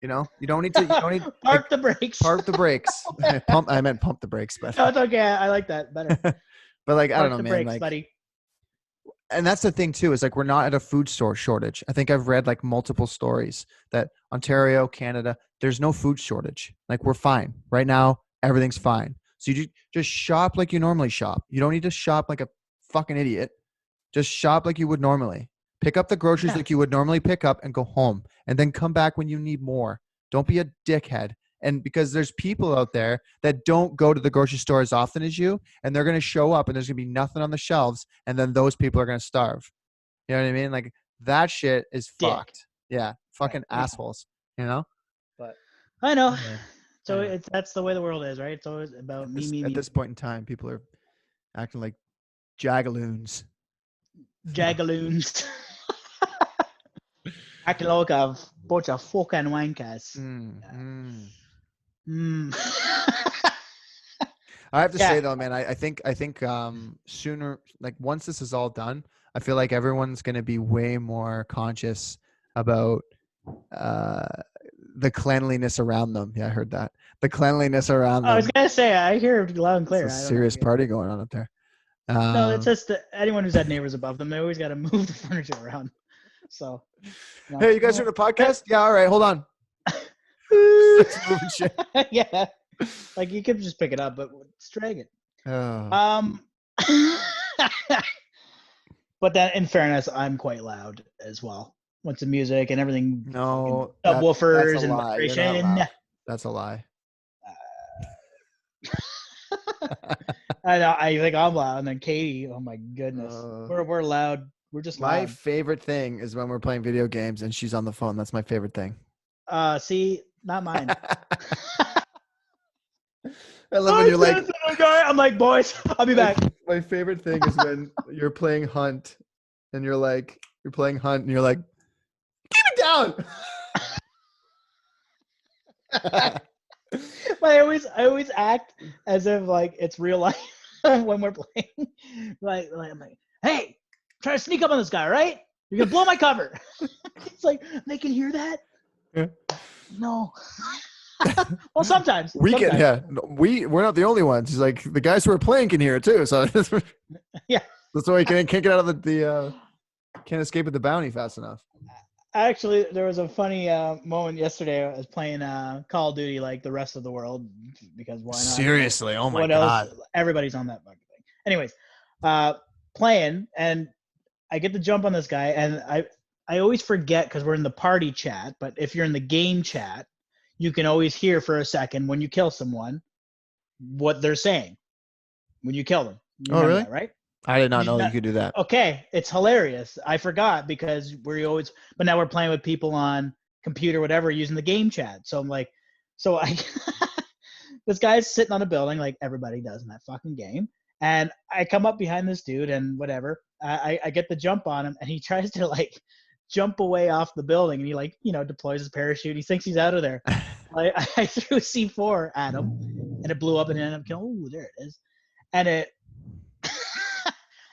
You don't need to. You don't need, like, Park the brakes. park the brakes. Pump. I meant pump the brakes, but No, it's okay. I like that better. but like, I don't Park know, the man. brakes, Like, buddy. and that's the thing too, is like, we're not at a food store shortage. I think I've read like multiple stories that Ontario, Canada, there's no food shortage. Like, we're fine right now. Everything's fine. So you just shop like you normally shop. You don't need to shop like a fucking idiot. Just shop like you would normally. Pick up the groceries Yeah, like you would normally pick up and go home, and then come back when you need more. Don't be a dickhead. And because there's people out there that don't go to the grocery store as often as you, and they're going to show up and there's going to be nothing on the shelves, and then those people are going to starve. You know what I mean? Like, that shit is dick. fucked. Yeah, Right. fucking Yeah. assholes. You know? But I know. anyway, So anyway, that's the way the world is, right? It's always about at me, this me, at me. this point in time, people are acting like jagaloons. No. Jagaloons. Acting like a bunch of fucking wankers. Mm, mm. Mm. I have to Yeah. say though, man, I think sooner, like, once this is all done, I feel like everyone's going to be way more conscious about uh, the cleanliness around them. Yeah, I heard that. The cleanliness around I was them. gonna say I hear it loud and It's a clear. I don't know. serious party going on up there. No, it's Um, just that anyone who's had neighbors above them, they always got to move the furniture around. So, hey, you guys no. doing a podcast? Yeah, all right, hold on. Starts moving shit. Yeah, like you could just pick it up, but it's dragging. Oh, Um, but then in fairness, I'm quite loud as well. Once the music and everything, fucking no, that's a subwoofers and lie. You're not vibration. loud. That's a lie. I know. I think I'm loud, and then Katie. Oh my goodness, Uh, we're loud. We're just my loud. favorite thing is when we're playing video games and she's on the phone. That's my favorite thing. See, not mine. I love when you're like, I'm like, boys, I'll be back. my favorite thing is when you're playing Hunt and you're like, keep it down. But I always act as if like it's real life when we're playing. Like I'm like, hey, try to sneak up on this guy, right? You're gonna blow my cover. It's like they can hear that. Yeah. No. Well, sometimes. We can, sometimes. yeah. We're not the only ones. He's like, the guys who are playing can hear it too. So Yeah. that's why he can't get out of the can't escape with the bounty fast enough. Actually, there was a funny moment yesterday. I was playing Call of Duty like the rest of the world because why not? Seriously, oh my What god. else? Everybody's on that fucking thing. Anyways, playing, and I get the jump on this guy, and I always forget because we're in the party chat. But if you're in the game chat, you can always hear for a second when you kill someone what they're saying when you kill them. You Oh remember really? that, right? I did not You know not- you could do that. Okay, it's hilarious. I forgot because but now we're playing with people on computer, whatever, using the game chat. So I'm like, so I, this guy's sitting on a building like everybody does in that fucking game, and I come up behind this dude and whatever. I get the jump on him, and he tries to like jump away off the building, and he like deploys his parachute. He thinks he's out of there. I threw C4 at him, and it blew up and ended up killing. Oh, there it is, and it.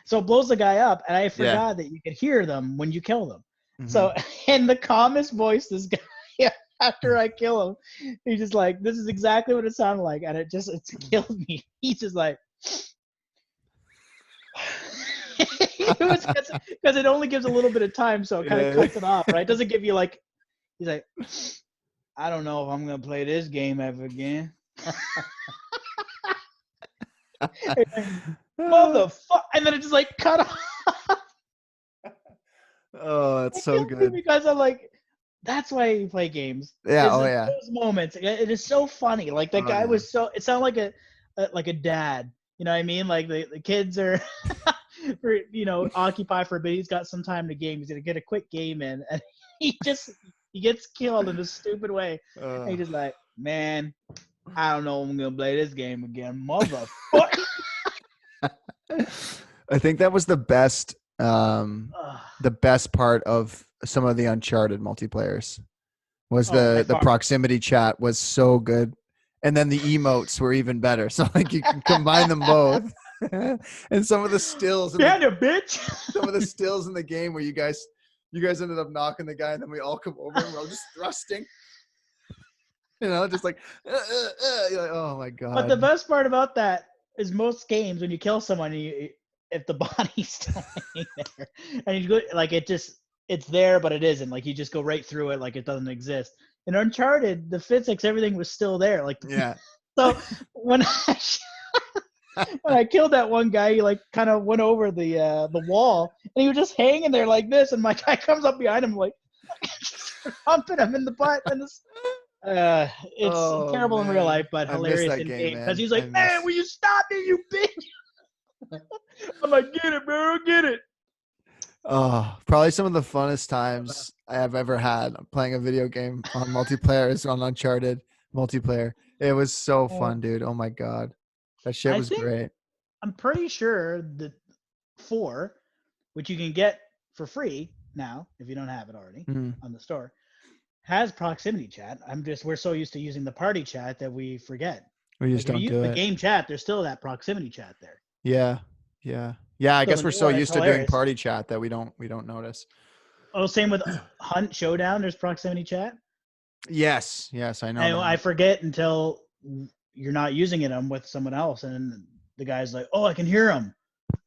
So it blows the guy up, and I forgot that you could hear them when you kill them. Mhm. So in the calmest voice, this guy, after I kill him, he's just like, "This is exactly what it sounded like," and it's killed me. He's just like, because it only gives a little bit of time, so it kind of cuts it off, right? It doesn't give you like, he's like, "I don't know if I'm gonna play this game ever again." Motherfucker, and then it just like cut off. Oh, that's so good. Because I'm like, that's why you play games. Yeah. Is Oh it yeah. those moments. It is so funny. Like that guy was so. It sounded like a dad. You know what I mean? Like the kids are, occupied for a bit. He's got some time to game. He's gonna get a quick game in, and he gets killed in a stupid way. And he's just like, man, I don't know if I'm gonna play this game again, motherfucker. I think that was the best part of some of the Uncharted multiplayers was the proximity chat was so good, and then the emotes were even better. So like you can combine them both, and some of the stills, bitch. some of the stills in the game where you guys ended up knocking the guy, and then we all come over and we're all just thrusting. Just like, you're like, oh my god. But the best part about that is most games when you kill someone, if the body's still laying there, and you go like it's there, but it isn't. Like you just go right through it, like it doesn't exist. In Uncharted, the physics, everything was still there. Like yeah. So when I killed that one guy, he like kind of went over the wall, and he was just hanging there like this, and my guy comes up behind him like pumping him in the butt, and this. It's terrible in real life, but hilarious in game because he's like, "Man, will you stop me, you bitch?" I'm like, "Get it, bro, get it." Oh, probably some of the funnest times I have ever had playing a video game on multiplayer is on Uncharted multiplayer. It was so fun, dude. Oh my god, that shit was great. I'm pretty sure that 4, which you can get for free now if you don't have it already on the store, has proximity chat. We're so used to using the party chat that we forget. We just don't do it. The game chat, there's still that proximity chat there. Yeah. Yeah, I So guess the we're new so one is used to doing hilarious. party chat that we don't notice. Oh, same with Hunt Showdown. There's proximity chat, Yes, yes, I know and I that. forget until you're not using it. I'm with someone else, and the guy's like, "Oh, I can hear him." I'm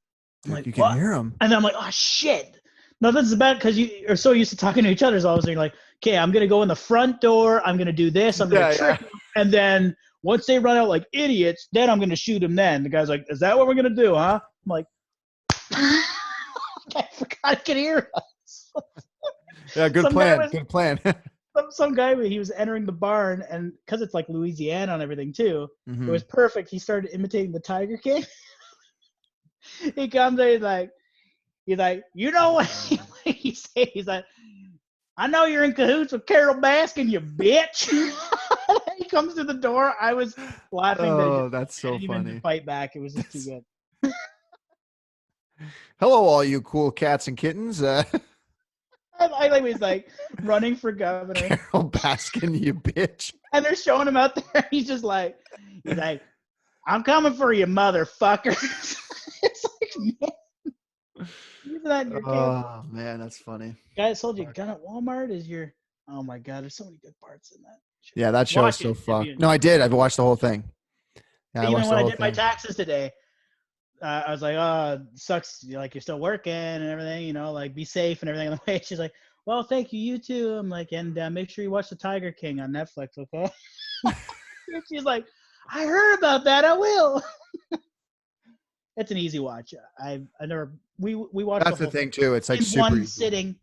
Dude, like, you can "What?" hear him. And then I'm like, "Oh shit!" No, this is bad because you are so used to talking to each other. So all of a sudden, you're like, "Okay, I'm gonna go in the front door. I'm gonna do this. I'm gonna Yeah, trick yeah. them, and then once they run out like idiots, then I'm gonna shoot them." Then the guy's like, "Is that what we're gonna do, huh?" I'm like, "I forgot I could hear us." Yeah, good Some guy plan. was Good plan. some guy, he was entering the barn, and because it's like Louisiana and everything too, it Hmm. was perfect. He started imitating the Tiger King. He comes there, he's like, you know what he said? He's like, I know you're in cahoots with Carol Baskin, you bitch. He comes to the door. I was laughing that Oh, that's I so didn't even funny. fight back. It was just too good. Hello, all you cool cats and kittens. I like he's like running for governor, Carol Baskin, you bitch. and they're showing him out there. He's like, I'm coming for you, motherfucker. It's like, man, use that in your campaign. Oh man, that's funny. Guy that sold you a Fuck. gun at Walmart is your. Oh my god, there's so many good parts in that show. Yeah, that show's Watch so it if you fucked. No, enjoy I it. did. I've watched the whole thing. Yeah, I Even watched when the I whole did my thing. taxes today, I was like, "Oh, it sucks. Like you're still working and everything. Like be safe and everything on the way." She's like, "Well, thank you. You too." I'm like, "And make sure you watch the Tiger King on Netflix, okay?" She's like, "I heard about that. I will." It's an easy watch. I never we watched the That's the whole thing thing too. It's like in super one easy. sitting.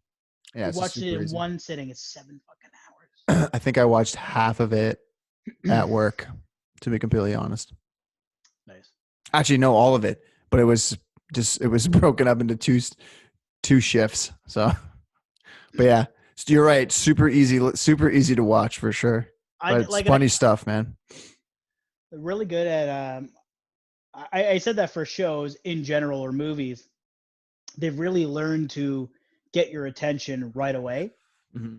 Yeah, We it's just watched it super in easy. one sitting. It's 7 fucking I think I watched half of it hours. at work, to be completely honest. Nice. Actually, no, all of it, but it was broken up into two shifts. So, but yeah, so you're right. Super easy to watch for sure. I But it's like I funny stuff, man. really good at I said that for shows in general or movies, they've really learned to get your attention right away. Hmm.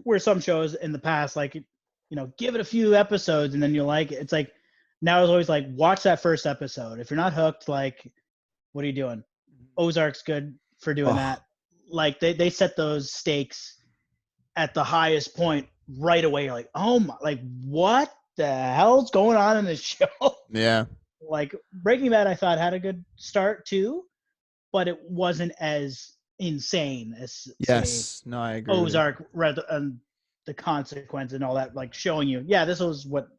Where some shows in the past, like give it a few episodes and then you like it. It's like now it's always like watch that first episode. If you're not hooked, like what are you doing? Ozark's good for doing Oh, that. Like they set those stakes at the highest point right away. You're like, oh my, like what the hell's going on in this show? yeah. Like Breaking Bad, I thought had a good start too, but it wasn't as insane as say Yes. No, I agree with you. Ozark, rather the consequence and all that, like showing you, yeah, this was what's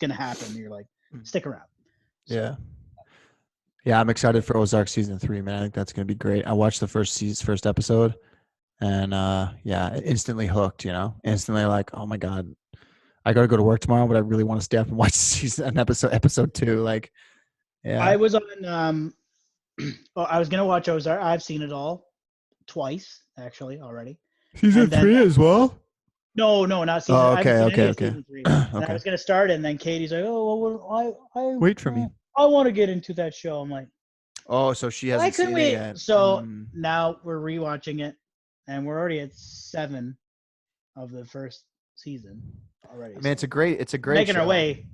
gonna happen. And you're like, stick around. So Yeah. Yeah, I'm excited for Ozark season 3, man. I think that's gonna be great. I watched the first episode, and yeah, instantly hooked. Instantly like, oh my god, I got to go to work tomorrow, but I really want to stay up and watch episode 2. Like, yeah, I was on. Well, I was gonna watch Ozark. I've seen it all twice actually already, season and then 3 as well. no, not season. Oh, I haven't okay, seen okay, any of okay, season three. And I okay. was gonna start it, and then Katie's like, "Oh, well, Wait for me. I want to get into that show." I'm like, Oh, so she why hasn't couldn't seen it we? yet. So now we're rewatching it, and we're already at 7 of the first season I already. mean, So it's a great making our show. way,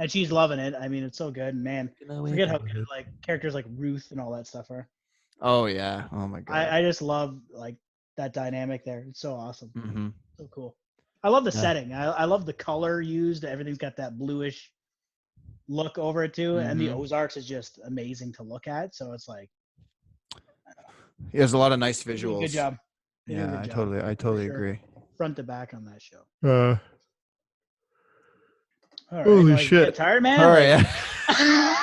and she's loving it. I mean, it's so good, and man. Forget how good like characters like Ruth and all that stuff are. Oh yeah. Oh my god. I just love like that dynamic there. It's so awesome, Hmm. so cool. I love the Yeah. setting. I love the color used. Everything's got that bluish look over it too, and the Hmm. Ozarks is just amazing to look at. So it's like There's a lot of nice they do a good visuals. job. They do a Yeah, good I job totally, I for totally sure, agree. front to back on that show. Uh, All right, Holy like you get shit! tired, All man. right, Like yeah.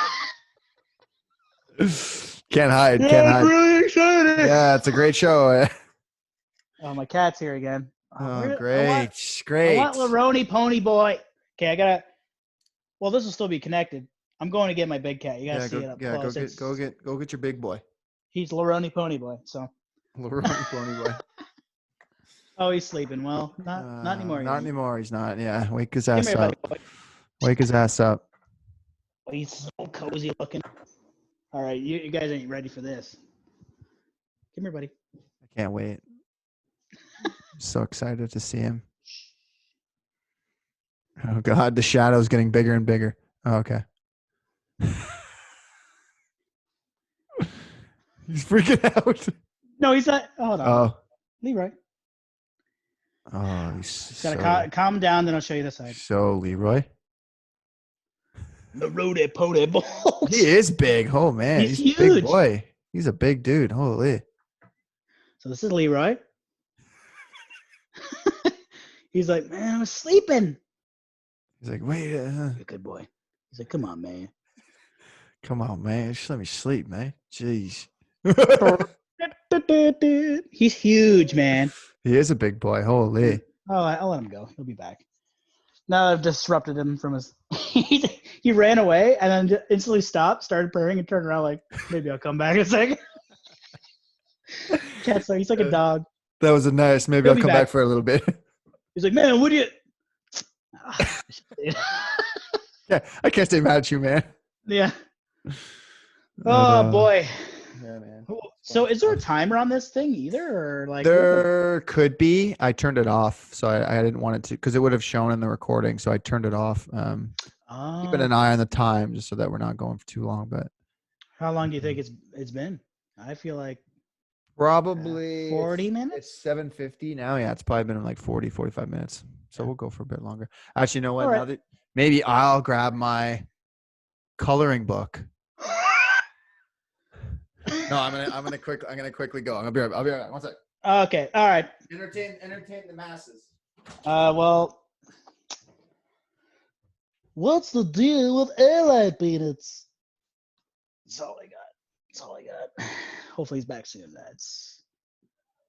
Can't hide, can't I'm hide. really excited. Yeah, it's a great show. Oh, my cat's here again. Oh, I want great, I want great. Laroni Pony Boy. Okay, I gotta. Well, this will still be connected. I'm going to get my big cat. You gotta Yeah, see go, it up yeah, close. It's go get your big boy, he's Laroni Pony Boy. So Laroni Pony Boy. oh, he's sleeping. Well, not anymore. He Not isn't. anymore. He's not. Yeah, wake his Come ass here, buddy. up. Wake his ass up. Oh, he's so cozy looking. All right, you guys ain't ready for this. Come here, buddy. I can't wait. So excited to see him. Oh God, the shadow's getting bigger and bigger. Oh, okay. He's freaking out. No, he's not. Hold on. Oh, Leroy. oh, he's Just gotta calm down, then I'll show you the side. so Leroy. The Rody Pody Balls. He is big. Oh man, He's he's a big huge. boy. He's a big dude. Holy. So this is Leroy. He's like, man, I was sleeping. He's like, wait, You're a good boy. He's like, come on, man. come on, man. Just let me sleep, man. Jeez. He's huge, man. He is a big boy. Holy. Oh, I'll let him go. He'll be back. Now I've disrupted him from his. He ran away and then instantly stopped, started purring, and turned around like, maybe I'll come back in a second. Cat's like, he's like a dog. That was a nice. Maybe He'll I'll be come back. back for a little bit. He's like, man, what do you? Yeah, I can't stay mad at you, man. Yeah. Oh boy. Yeah, man. So is there a timer on this thing either, or like? There could be. I turned it off, so I didn't want it to, because it would have shown in the recording. So I turned it off. Keeping an eye on the time, just so that we're not going for too long. But how long do you think it's been? I feel like probably 40 minutes. It's 7:50 now. Yeah, it's probably been like 40, 45 minutes. So we'll go for a bit longer. Actually, you know what? All right. Now that maybe I'll grab my coloring book. No, I'm gonna quickly go. I'll be right back. 1 sec. Okay. All right. Entertain the masses. Well, what's the deal with airline peanuts? That's all I got. Hopefully he's back soon.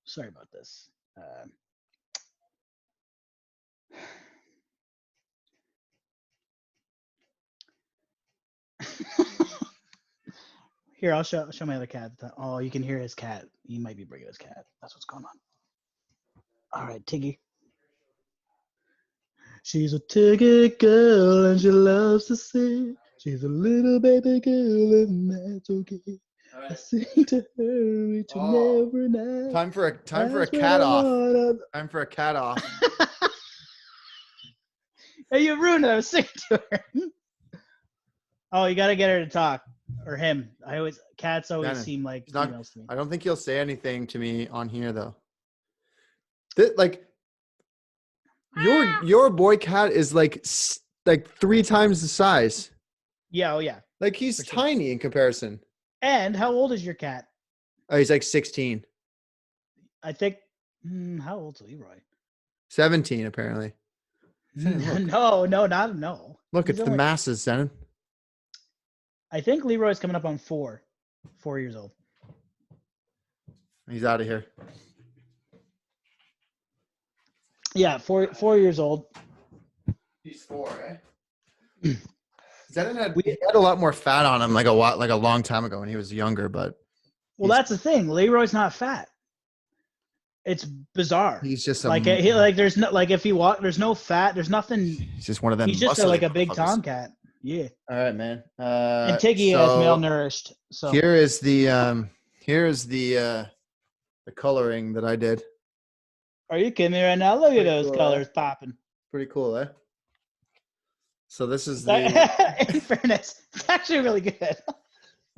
Sorry about this. Here, I'll show my other cat. Oh, you can hear his cat. He might be bringing his cat. That's what's going on. All right, Tiggy. She's a Tiggy girl and she loves to sing. She's a little baby girl and that's okay. Right. I sing to her each and every night. Time for a cat off. Time for a cat off. Hey, you ruined it. I was singing to her. Oh, you gotta get her to talk. Or him. Cats always seem like females to me. I don't think he'll say anything to me on here though. Your boy cat is like 3 times the size. Yeah, oh yeah. Like he's tiny in comparison. And how old is your cat? Oh, he's like 16. I think. How old's Leroy? 17 apparently. No. Look, it's the masses, Zenon. I think Leroy's coming up on 4 years old. He's out of here. Yeah, 4 years old. He's 4, eh? Zenon had a lot more fat on him like a long time ago when he was younger, but that's the thing. Leroy's not fat. It's bizarre. He's just there's no if he walk, there's no fat. There's nothing. He's just one of them. He's just a big tomcat. Yeah. All right, man. And Tiggy is malnourished. So here is the coloring that I did. Are you kidding me right now? Look at those colors popping. Pretty cool, eh? So this is in fairness, it's actually really good.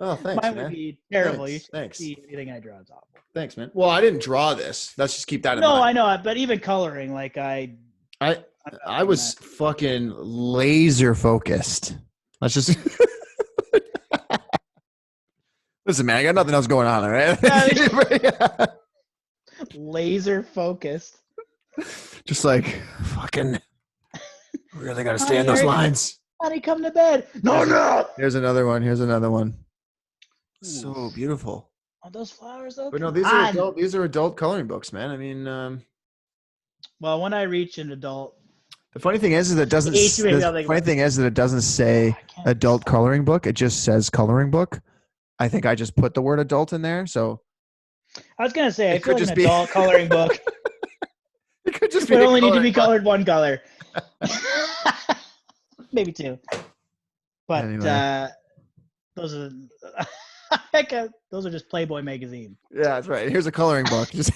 Oh, thanks, Mine man. would be terrible. Thanks. You see anything I draw is awful. Thanks, man. Well, I didn't draw this. Let's just keep that in mind. No, I know, but even coloring, I was fucking laser focused. Let's just listen, man. I got nothing else going on, all right? Laser focused. Just like fucking. Really got to stay on those lines. Honey, come to bed. No. Here's another one. So beautiful. Are those flowers though? But no, these are adult coloring books, man. I mean, well, when I reach an adult. The funny thing is that it doesn't. The funny thing is that it doesn't say adult coloring book. It just says coloring book. I think I just put the word adult in there. So I was gonna say, I feel like an adult coloring book. It could just be. It only need to be colored one color. Maybe 2. But anyway. Those are just Playboy magazine. Yeah, that's right. Here's a coloring book. Just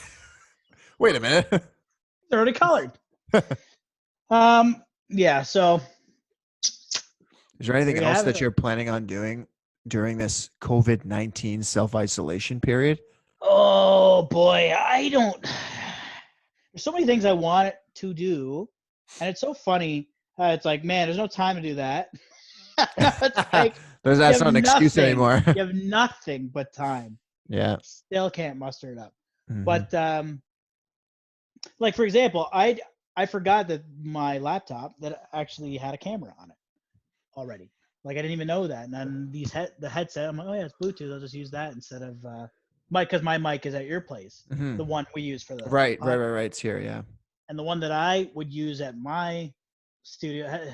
wait a minute. They're already colored. Yeah, so is there anything else that you're planning on doing during this COVID-19 self-isolation period? Oh boy, I don't. There's so many things I want to do, and it's so funny. It's like, man, there's no time to do that. It's like you That's have not an excuse nothing. anymore. You have nothing but time. Yeah. Still can't muster it up. Hmm. But like for example, I forgot that my laptop that actually had a camera on it already. Like I didn't even know that. And then the headset, I'm like, oh yeah, it's Bluetooth. I'll just use that instead of mic because my mic is at your place, Hmm. the one we use for the Right, right, podcast, right, right. It's here. Yeah. and the one that I would use at my studio.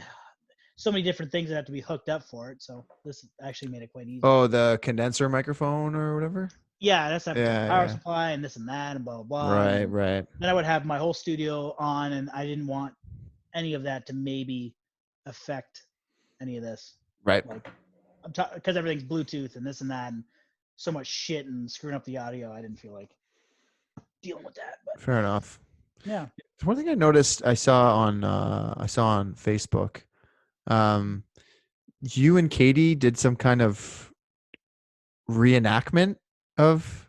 So many different things that have to be hooked up for it. So this actually made it quite easy. Oh, the condenser microphone or whatever. Yeah, that's have a Yeah, power yeah. supply and this and that and blah blah blah. And Right, right. then I would have my whole studio on, and I didn't want any of that to maybe affect any of this. Right. Like I'm because everything's Bluetooth and this and that, and so much shit and screwing up the audio. I didn't feel like dealing with that. But Fair enough. yeah, One thing I noticed I saw on Facebook, um, you and Katie did some kind of reenactment of.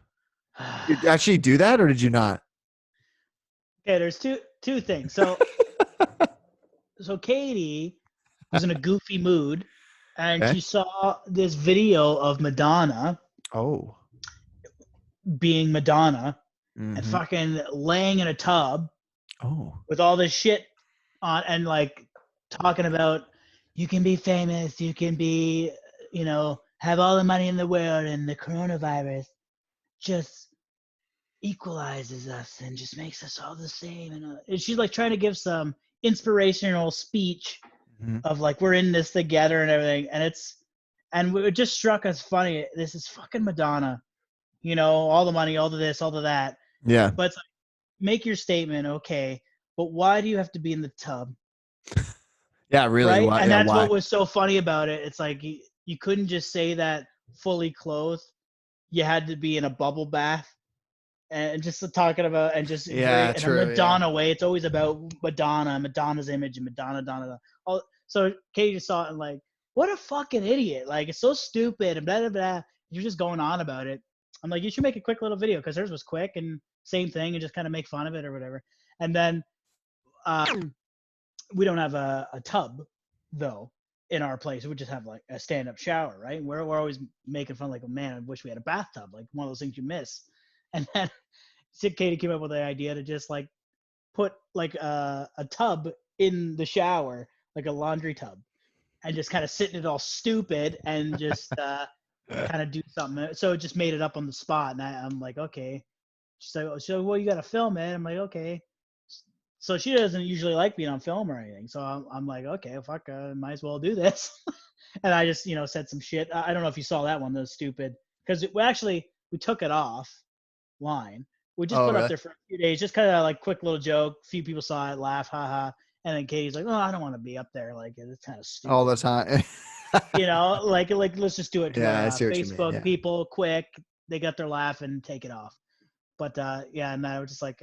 Did you actually do that, or did you not? okay. There's two things. So Katie was in a goofy mood, and Okay. she saw this video of Madonna Oh. being Madonna and Hmm. fucking laying in a tub Oh. with all this shit on and like talking about you can be famous, you can be, have all the money in the world, and the coronavirus just equalizes us and just makes us all the same. And she's like trying to give some inspirational speech Hmm. of like we're in this together and everything. And it just struck us funny. This is fucking Madonna, all the money, all the this, all the that. Yeah. But it's like, make your statement, okay, but why do you have to be in the tub? Yeah. Really? Right? Why? And Yeah. that's Why? what was so funny about it. It's like you couldn't just say that fully clothed. You had to be in a bubble bath and just talking about and just very Yeah. in a True. Yeah. Madonna way. It's always about Madonna, Madonna's image, and Madonna. All so Katie just saw it and like, what a fucking idiot! Like it's so stupid and blah blah blah. You're just going on about it. I'm like, you should make a quick little video because hers was quick and same thing and just kind of make fun of it or whatever. And then we don't have a tub though in our place. We just have like a stand up shower, right? We're always making fun like, oh man, I wish we had a bathtub, like one of those things you miss. And then Katie came up with the idea to just like put like a tub in the shower, like a laundry tub, and just kind of sitting it all stupid and just kind of do something. So it just made it up on the spot. And I'm like, okay. She's like, so well, you got to film it. I'm like, okay. So she doesn't usually like being on film or anything. So I'm like, okay, fuck, might as well do this. And I just, said some shit. I don't know if you saw that one. That was stupid because we took it off line. We just Oh, put it up really? there for a few days, just kind of like quick little joke. A few people saw it, laugh, haha. And then Katie's like, oh, I don't want to be up there. Like it's kind of All the stupid. time. Like let's just do it to Yeah, I our see what you mean. Facebook Yeah. people, quick. They got their laugh and take it off. But yeah, and I was just like,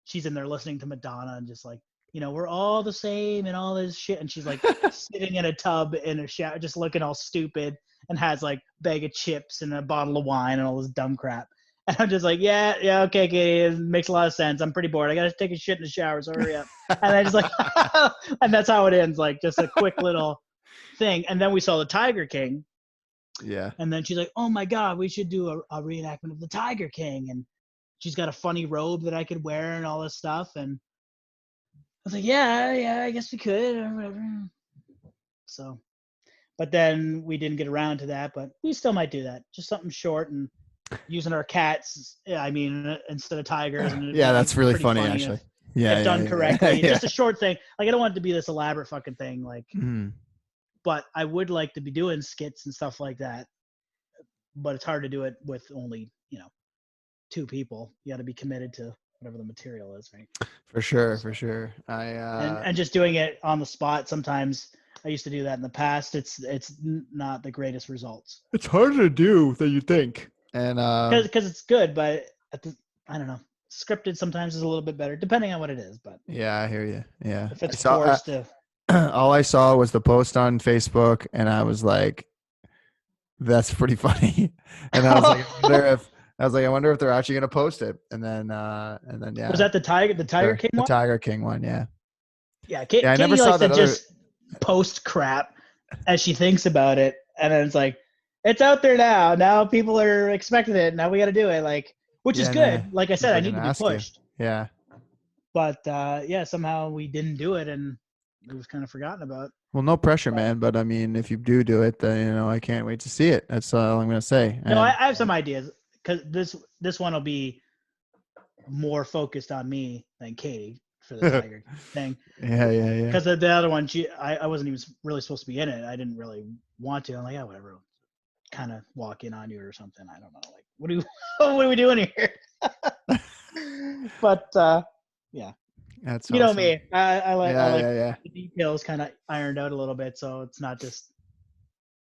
she's in there listening to Madonna and just like, we're all the same and all this shit. And she's like sitting in a tub in a shower, just looking all stupid and has like bag of chips and a bottle of wine and all this dumb crap. And I'm just like, yeah, okay, Katie, it makes a lot of sense. I'm pretty bored. I gotta take a shit in the shower, so hurry up. And I just like, and that's how it ends, like just a quick little thing. And then we saw the Tiger King, Yeah. and then she's like, oh my god, we should do a reenactment of the Tiger King. And she's got a funny robe that I could wear and all this stuff. And I was like, yeah, I guess we could or whatever. So, but then we didn't get around to that, but we still might do that. Just something short and using our cats. I mean, instead of tigers, and it'd Yeah, be that's really pretty funny, funny actually. if Yeah, done yeah, yeah, correctly. yeah. Just a short thing. Like I don't want it to be this elaborate fucking thing. Like, Mm. but I would like to be doing skits and stuff like that. But it's hard to do it with only two people. You got to be committed to whatever the material is, right? For sure, So, for sure. and just doing it on the spot sometimes. I used to do that in the past. It's not the greatest results It's harder to do than you think. And because it's good, but I don't know. Scripted sometimes is a little bit better, depending on what it is. But yeah, I hear you. Yeah. if I it's saw forced to, all I saw was the post on Facebook, and I was like, That's pretty funny. And I wonder if they're actually gonna post it. And then Was yeah, that the Tiger King the one? Tiger King one. Yeah, Yeah, yeah. I never Katie saw likes to that other. just post crap as she thinks about it, and then it's like, it's out there now. Now people are expecting it. Now we got to do it. Like, which is Yeah, no, good. Like I because said, I they're need gonna to be ask you. pushed. Yeah. But yeah, somehow we didn't do it, and it was kind of forgotten about. Well, no pressure, But man. But I mean, if you do it, then I can't wait to see it. That's all I'm gonna say. no, I, And I have some ideas because this one will be more focused on me than Katie for the yeah, Tiger thing. yeah, yeah. Because the other one, I wasn't even really supposed to be in it. I didn't really want to. I'm like, yeah, whatever. Kind of walk in on you or something. I don't know. Like, what do what are we doing here? But yeah, That's you know awesome. me. I like Yeah, yeah, the details kind of ironed out a little bit, so it's not just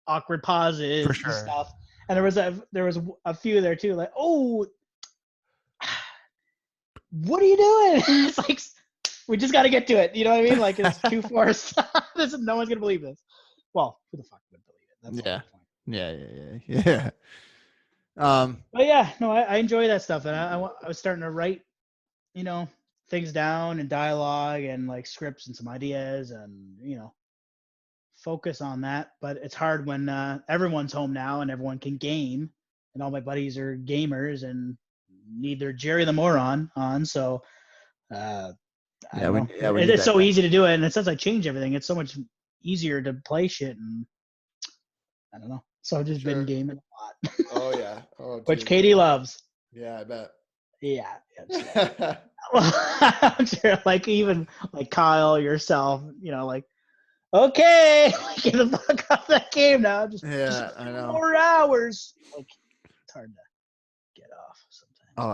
awkward for pauses and sure. stuff. And there was a few there too. Like, oh, what are you doing? It's like, we just got to get to it. You know what I mean? Like, it's too forced. No one's gonna believe this. Well, who the fuck would believe it? That's the Yeah, whole point. yeah, yeah, yeah. But yeah, no, I enjoy that stuff, and I was starting to write, you know, things down and dialogue and like scripts and some ideas, and focus on that. But it's hard when everyone's home now and everyone can game, and all my buddies are gamers and need their Jerry the Moron on. So uh, I Yeah, don't know. we It, need it's that so guy. easy to do it, and since I change everything, it's so much easier to play shit. And I don't know. So I've just been Sure. gaming a lot, Oh yeah. Oh which dude. Katie loves. Yeah, I bet. Yeah, I'm sure. I'm sure, like even like Kyle, yourself, like, okay, get the fuck off that game now. Just Yeah, I know. 4 hours. Like, it's hard to get off sometimes. Oh,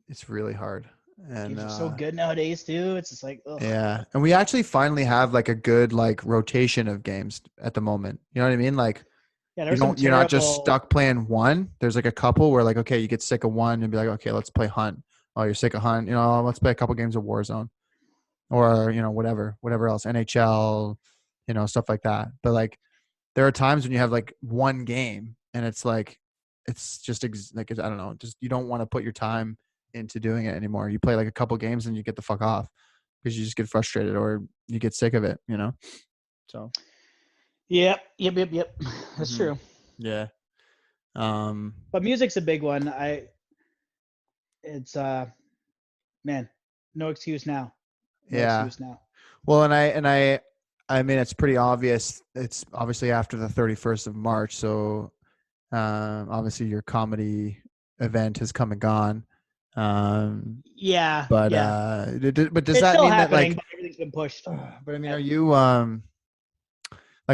it's really hard. And Games are so good nowadays too. It's just like, ugh. yeah, and we actually finally have like a good like rotation of games at the moment. You know what I mean? Like Yeah, there's some you're not just terrible. stuck playing one. There's like a couple where like okay, you get sick of one and be like, okay, let's play Hunt. Oh, you're sick of Hunt. Let's play a couple games of Warzone or whatever else, NHL, stuff like that. But like there are times when you have like one game and it's like it's just like I don't know, just you don't want to put your time into doing it anymore. You play like a couple games and you get the fuck off because you just get frustrated or you get sick of it. So Yep. That's mhm. true. Yeah. But music's a big one. It's man, no excuse now. No Yeah. excuse now. Well, I mean, it's pretty obvious. It's obviously after the 31st of March. So, obviously your comedy event has come and gone. Um, Yeah, but, yeah. but does It's that still mean that happening, like, but everything's been pushed. but I mean, Yeah.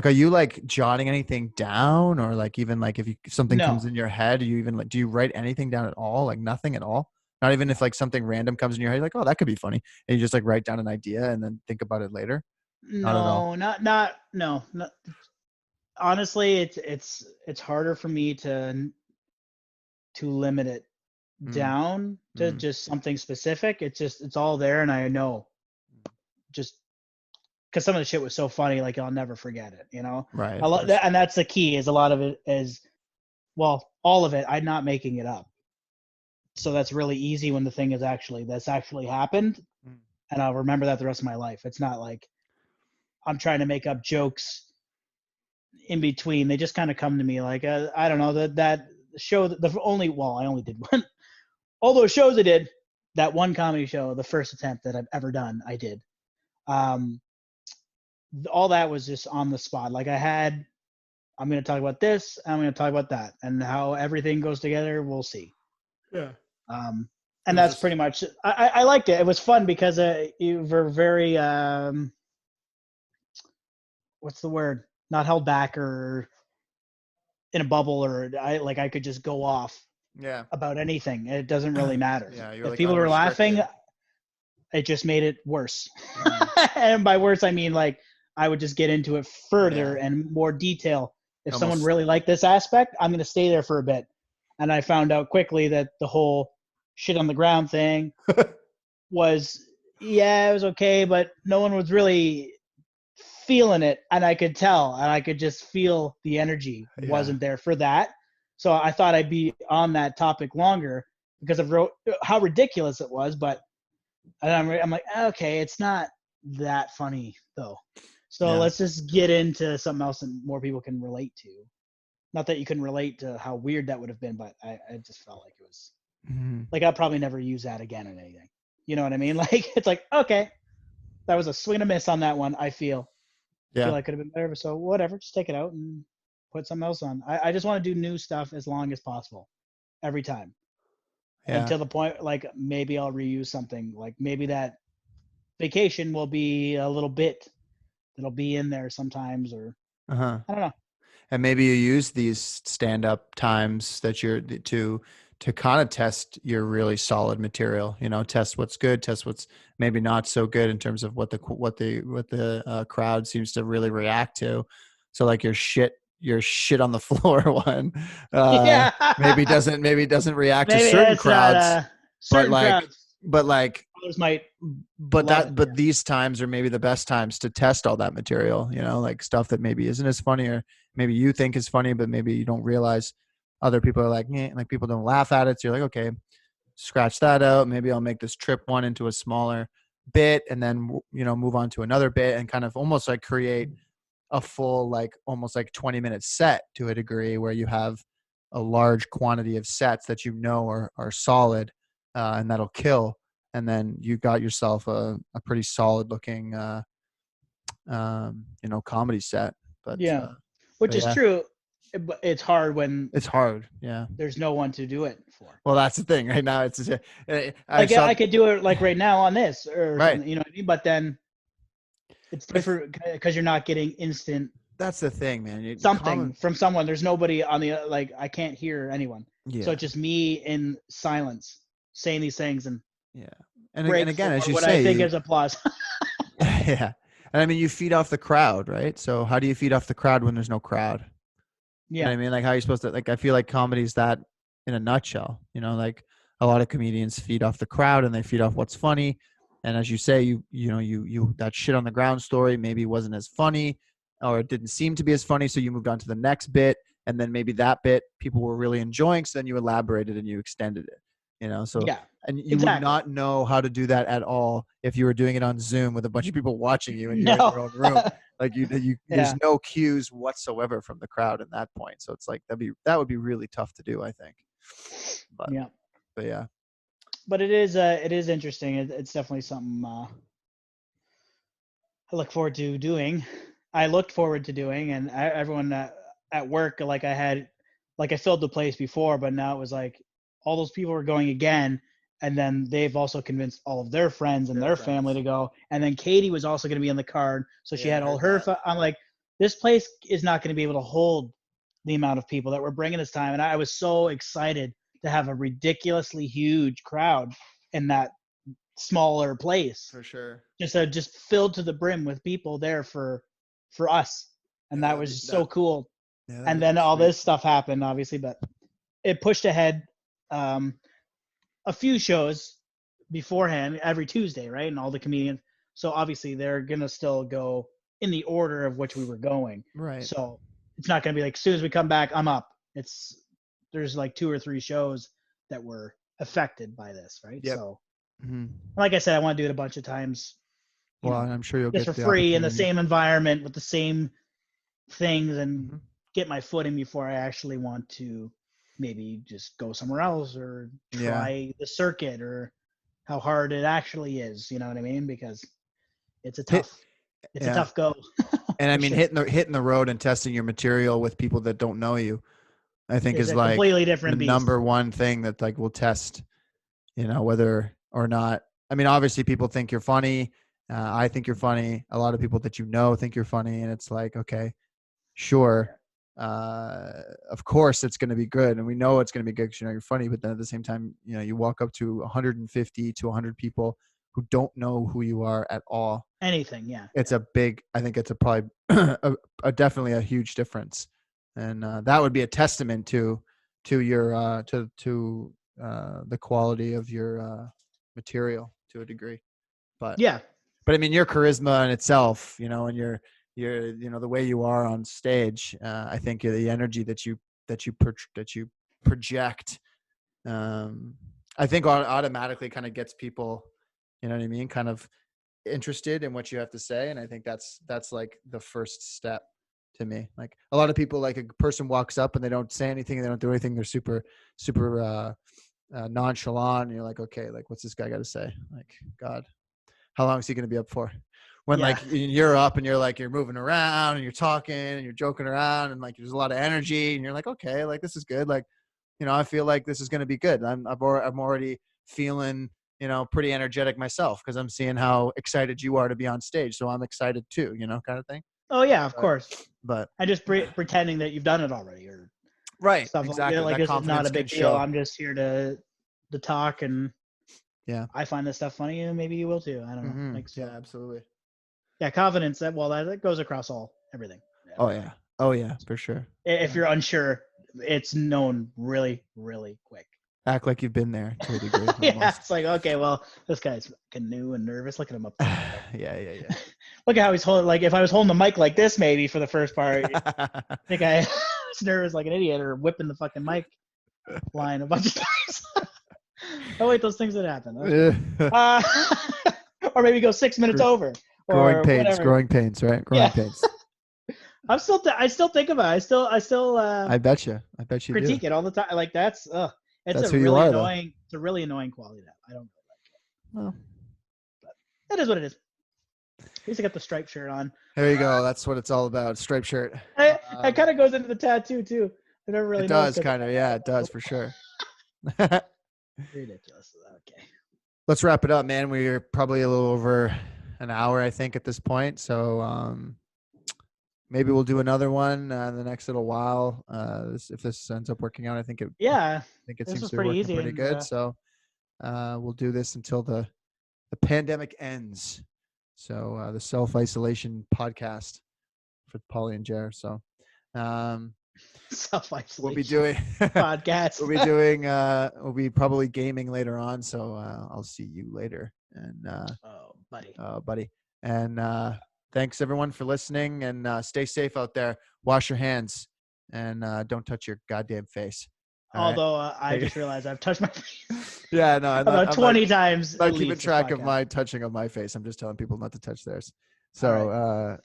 are you like jotting anything down or like even like if something No, comes in your head, do you write anything down at all? Like nothing at all? Not even if no, like something random comes in your head, like, oh, that could be funny. And you just like write down an idea and then think about it later. Not at all. no, not no. Not, honestly, it's harder for me to limit it Mm, down to mm, just something specific. It's all there, and I know just because some of the shit was so funny, like I'll never forget it. right, A of lot, course. and that's the key. Is a lot of it is, well, all of it. I'm not making it up, so that's really easy when the thing is that's actually happened, Mm. and I'll remember that the rest of my life. It's not like I'm trying to make up jokes in between. They just kind of come to me like, I don't know, that show, I only did one. All those shows I did, that one comedy show, the first attempt that I've ever done, I did. Um, all that was just on the spot. Like I'm going to talk about this, I'm going to talk about that, and how everything goes together, we'll see. Yeah. Um, It and was that's just pretty much. I liked it. It was fun because you were very what's the word? Not held back or in a bubble, or I could just go off yeah. about anything. It doesn't really matter. Yeah, you're If like people were laughing, unrestricted. it just made it worse. Mm, And by worse, I mean like I would just get into it further yeah. and more detail. If someone Almost really liked this aspect, I'm going to stay there for a bit. And I found out quickly that the whole shit on the ground thing was, yeah, it was okay, but no one was really feeling it, and I could tell, and I could just feel the energy Yeah. wasn't there for that. So I thought I'd be on that topic longer because of how ridiculous it was. But I'm like, okay, it's not that funny though. So Yeah. let's just get into something else that more people can relate to. Not that you can relate to how weird that would have been, but I just felt like it was Mhm. like I'll probably never use that again in anything. You know what I mean? Like it's like, okay, that was a swing and a miss on that one. I feel Yeah. like could have been better, so whatever, just take it out and put something else on. I just want to do new stuff as long as possible, every time, Yeah. until the point like maybe I'll reuse something. Like maybe that vacation will be a little bit that'll be in there sometimes, or Uh-huh. I don't know. And maybe you use these stand-up times that you're to kind of test your really solid material, test what's good, test what's maybe not so good in terms of what the crowd seems to really react to. So like your shit on the floor one, uh, Yeah, maybe doesn't react to maybe certain it's not crowds, but certain like crowds. but like Others might but love it. that Yeah. but these times are maybe the best times to test all that material, like stuff that maybe isn't as funny, or maybe you think is funny but maybe you don't realize other people are like, like people don't laugh at it, so you're like, okay, scratch that out, maybe I'll make this trip one into a smaller bit, and then move on to another bit, and kind of almost like create a full, like almost like 20-minute set to a degree, where you have a large quantity of sets that are solid, and that'll kill, and then you got yourself a pretty solid looking comedy set. but Yeah, uh which but is yeah, true, but it's hard when it's hard. Yeah. there's no one to do it for. Well, that's the thing right now. I Like saw. I could do it like right now on this or Right. something, you know what I mean? But then it's But different because you're not getting instant that's the thing, man. something from someone. There's nobody on the like I can't hear anyone, so Yeah. it's just me in silence saying these things and Yeah. And break again, for as you what I say, think you is applause. yeah. And I mean, you feed off the crowd, right? So how do you feed off the crowd when there's no crowd? You know Yeah, what I mean? Like, how are you supposed to, like, I feel like comedy's that in a nutshell, like a lot of comedians feed off the crowd and they feed off what's funny. And as you say, that shit on the ground story maybe wasn't as funny, or it didn't seem to be as funny. So you moved on to the next bit. And then maybe that bit people were really enjoying. So then you elaborated and you extended it, so, yeah, and you would exactly. not know how to do that at all if you were doing it on Zoom with a bunch of people watching you and you're in No, your own room. Like there's yeah, no cues whatsoever from the crowd at that point. So it's like that would be really tough to do, I think. But yeah. but yeah. But it is interesting. It's definitely something I look forward to doing. I looked forward to doing, and everyone at work, like I filled the place before, but now it was like all those people were going again, and then they've also convinced all of their friends and Their their family friends. to go, and then Katie was also going to be on the card, so she Yeah, I had all heard her. that. I'm like, this place is not going to be able to hold the amount of people that we're bringing this time, and I was so excited to have a ridiculously huge crowd in that smaller place, For sure. just filled to the brim with people there for us, and Yeah, that that'd be was so that. cool. Yeah, that And would be then all sweet. this stuff happened, obviously, but it pushed ahead um, a few shows beforehand every Tuesday, right? And all the comedians, so obviously they're gonna still go in the order of which we were going. Right. So it's not gonna be like as soon as we come back, I'm up. It's there's like two or three shows that were affected by this, right? Yep. So Hmm. like I said, I want to do it a bunch of times, you Well, know, and I'm sure you'll just get for the free in the opportunity. same environment with the same things and Hmm. get my footing before I actually want to maybe just go somewhere else or Yeah. try the circuit or how hard it actually is, you know what I mean? Because it's a Hit. tough it's a Yeah. tough go And I for mean, sure. hitting the road and testing your material with people that don't know you, I think It's is a like completely the different beast. number one thing that like will test, whether or not. I mean, obviously, people think you're funny. I think you're funny. A lot of people that think you're funny, and it's like, okay, sure, of course it's going to be good, and we know it's going to be good because you're funny. But then at the same time, you walk up to 150 to 100 people who don't know who you are at all. Anything, yeah. It's a big. I think it's a probably definitely a huge difference, and that would be a testament to your to the quality of your material to a degree. But Yeah. but I mean, your charisma in itself, and the way you are on stage. I think the energy that you project, I think automatically kind of gets people, you know what I mean, kind of interested in what you have to say. And I think that's like the first step to me. Like a lot of people, like a person walks up and they don't say anything, they don't do anything, they're super nonchalant, and you're like, okay, like what's this guy got to say? Like, God, how long is he going to be up for? When Yeah. like you're up and you're like, you're moving around and you're talking and you're joking around and like there's a lot of energy and you're like, okay, like this is good. Like, I feel like this is going to be good. I'm already feeling, pretty energetic myself because I'm seeing how excited you are to be on stage. So I'm excited too, kind of thing. Oh yeah, of course. But I just pretending that you've done it already or right, stuff exactly. like That this is not confidence a big can deal. show. I'm just here to talk, and Yeah. I find this stuff funny, and maybe you will too. I don't know. Mm-hmm. Like, so, Yeah, absolutely. Yeah, confidence. That goes across everything. Yeah. Oh yeah, for sure. If you're unsure, it's known really, really quick. Act like you've been there to a degree. Yeah, it's like, okay, well, this guy's fucking new and nervous. Look at him up there. Yeah. Look at how he's holding. Like, if I was holding the mic like this, maybe for the first part, I think I was nervous like an idiot or whipping the fucking mic line a bunch of times. Oh wait, those things that happen. Or maybe go 6 minutes over. Growing Or pains, whatever. right? Growing pains. I still think about it. I still I bet you critique do. it all the time. Like it's That's a who you really are, annoying. It's a really annoying quality that I don't really like it. Well, But it is what it is. At least I got the striped shirt on. there you go. That's what it's all about. Striped shirt. It kind of goes into the tattoo too. I never really It noticed does kind of. Yeah, it does for sure. Ridiculous. Okay. Let's wrap it up, man. We're probably a little over an hour, I think, at this point. So maybe we'll do another one in the next little while. If this ends up working out, I think it This seems was to be pretty working easy pretty and, good. So we'll do this until the pandemic ends. So the self-isolation podcast for Paulie and Jer. So self-isolation. we'll be doing podcast. We'll be probably gaming later on. So I'll see you later. And buddy. And thanks everyone for listening, and stay safe out there. Wash your hands and don't touch your goddamn face. Although I just realized I've touched my face. Yeah, no, about 20 times. I'm not keeping track of my touching of my face. I'm just telling people not to touch theirs. So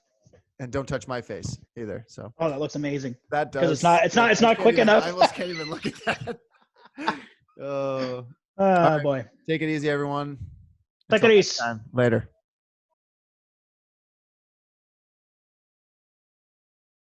and don't touch my face either. So that looks amazing. That does. Because it's not quick enough. I almost can't even look at that. Oh Boy. Take it easy, everyone. Take it easy. Later.